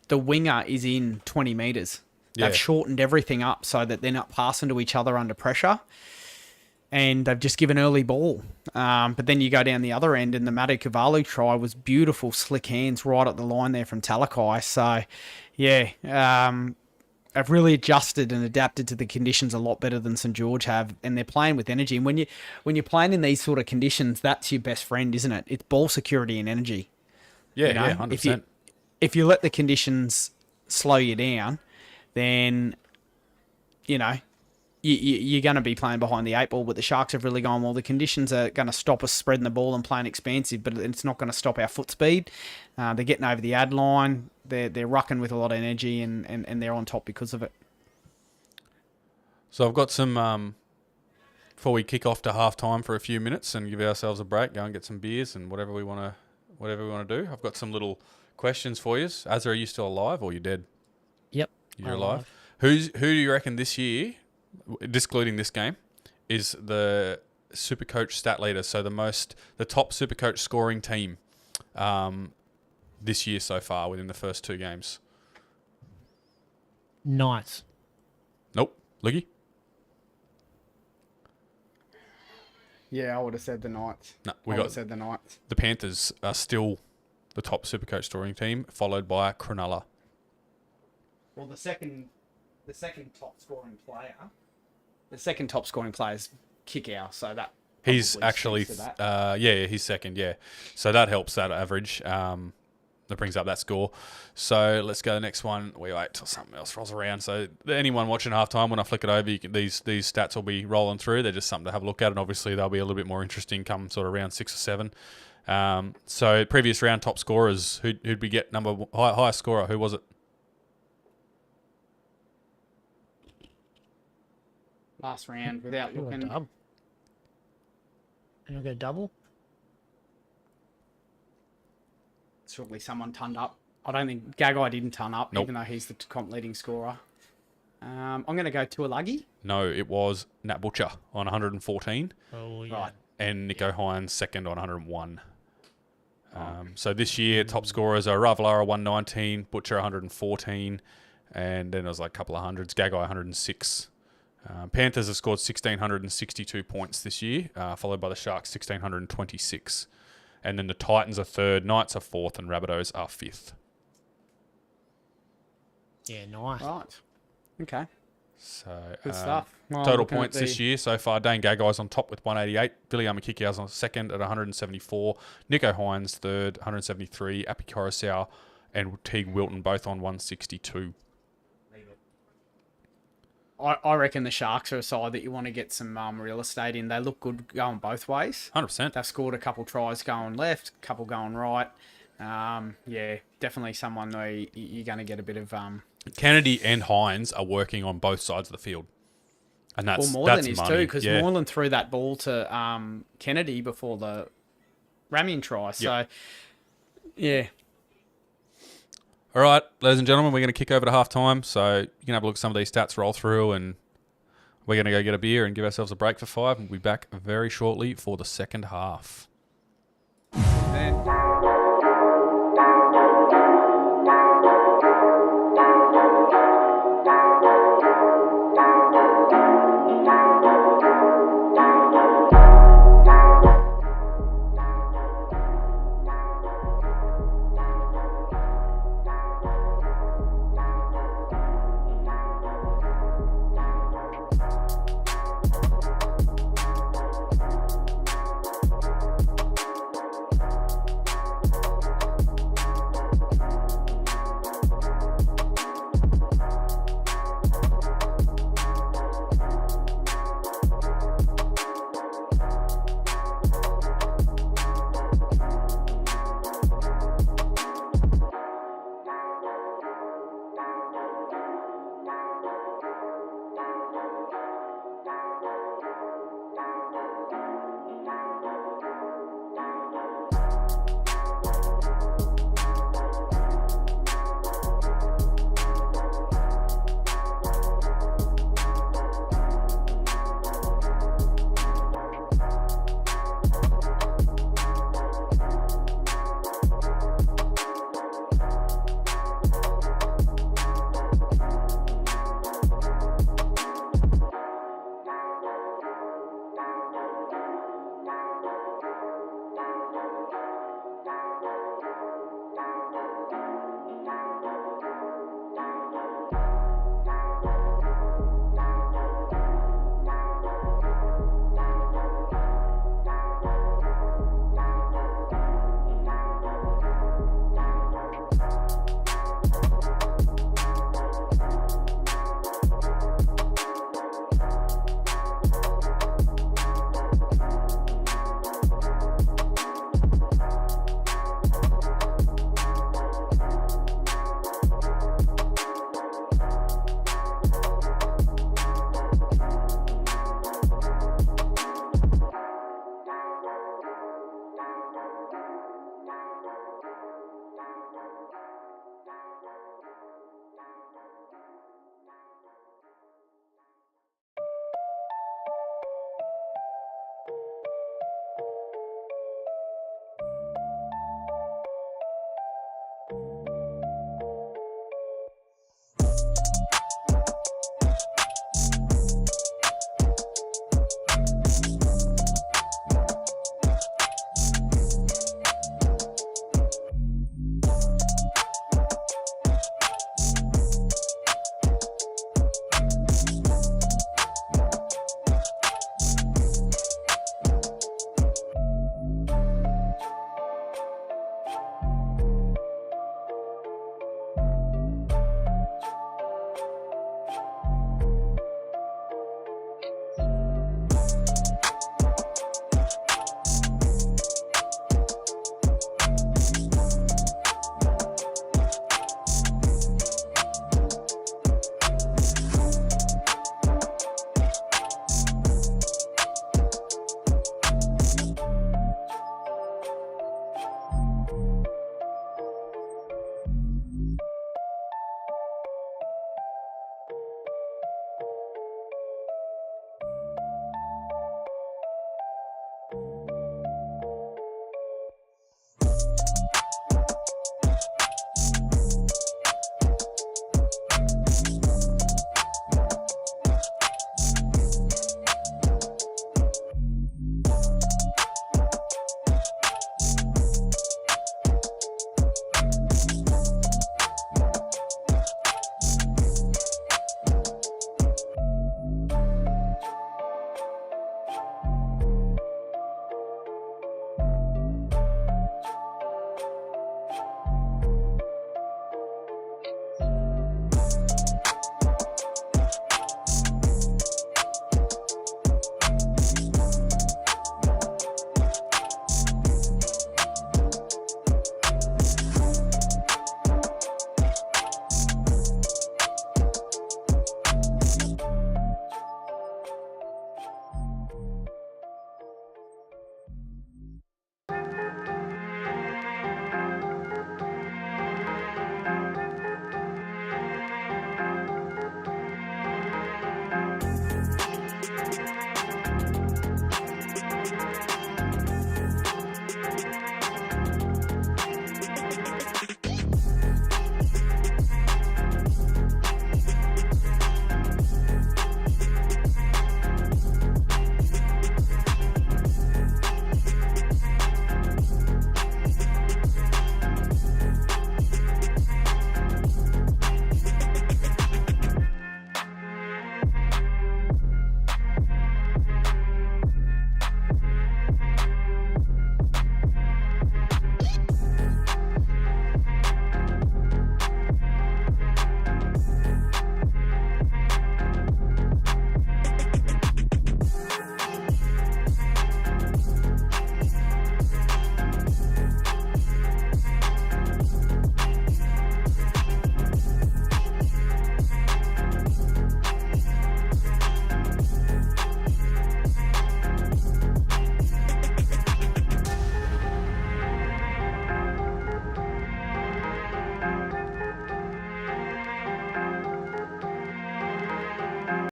the winger is in 20 metres. Yeah. They've shortened everything up so that they're not passing to each other under pressure. And they've just given early ball. But then you go down the other end, and the Madu Kavalu try was beautiful, slick hands right at the line there from Talakai. So, yeah, I've really adjusted and adapted to the conditions a lot better than St George have, and they're playing with energy. And when you're playing in these sort of conditions, that's your best friend, isn't it? It's ball security and energy. Yeah, 100%. If you let the conditions slow you down, then you're going to be playing behind the eight ball. But the Sharks have really gone, well, the conditions are going to stop us spreading the ball and playing expansive, but it's not going to stop our foot speed. They're getting over the ad line. They're rucking with a lot of energy, and they're on top because of it. So I've got some, before we kick off to half time for a few minutes and give ourselves a break, go and get some beers and whatever we want to do. I've got some little questions for you. Azza, are you still alive or you dead? Yep. You're alive. Who do you reckon this year, excluding this game, is the Supercoach stat leader? So the top Supercoach scoring team this year so far within the first two games. Knights. Nope. Loogie? Yeah, I would have said the Knights. No, I we would have got said the Knights. the Panthers are still the top Supercoach scoring team, followed by Cronulla. Well, the second top scoring player. The second top scoring player is Kickow, so that He's probably actually, speaks to that. he's second, yeah. So that helps that average. That brings up that score. So let's go to the next one. We wait till something else rolls around. So anyone watching halftime, when I flick it over, these stats will be rolling through. They're just something to have a look at, and obviously they'll be a little bit more interesting come sort of round 6 or 7. So previous round top scorers, who'd we get highest scorer? Who was it? Last round without You'll looking. go double. Surely someone turned up. I don't think Gagai didn't turn up, Nope. even though he's the comp leading scorer. I'm going to go Tuilagi. No, it was Nat Butcher on 114. Oh yeah. Right. And Nico Hines second on 101. So this year, top scorers are Ravlara 119, Butcher 114, and then there's like a couple of hundreds. Gagai 106. Panthers have scored 1,662 points this year, followed by the Sharks 1,626. And then the Titans are third, Knights are fourth, and Rabbitohs are fifth. Yeah, nice. Right. Okay. So Good stuff. Well, total looking at points this year so far: Dane Gagai's on top with 188, Billy Amakikau's on second at 174, Nico Hines third, 173, Api Coruscant and Teague Wilton both on 162. I reckon the Sharks are a side that you want to get some real estate in. They look good going both ways. 100%. They've scored a couple tries going left, a couple going right. Yeah, definitely someone though you're going to get a bit of Kennedy and Hines are working on both sides of the field. And that's Moreland is money. too, because Yeah. Moreland threw that ball to Kennedy before the Ramian try. So, yeah. All right, ladies and gentlemen, we're going to kick over to halftime. So you can have a look at some of these stats roll through, and we're going to go get a beer and give ourselves a break for 5. And we'll be back very shortly for the second half. Then.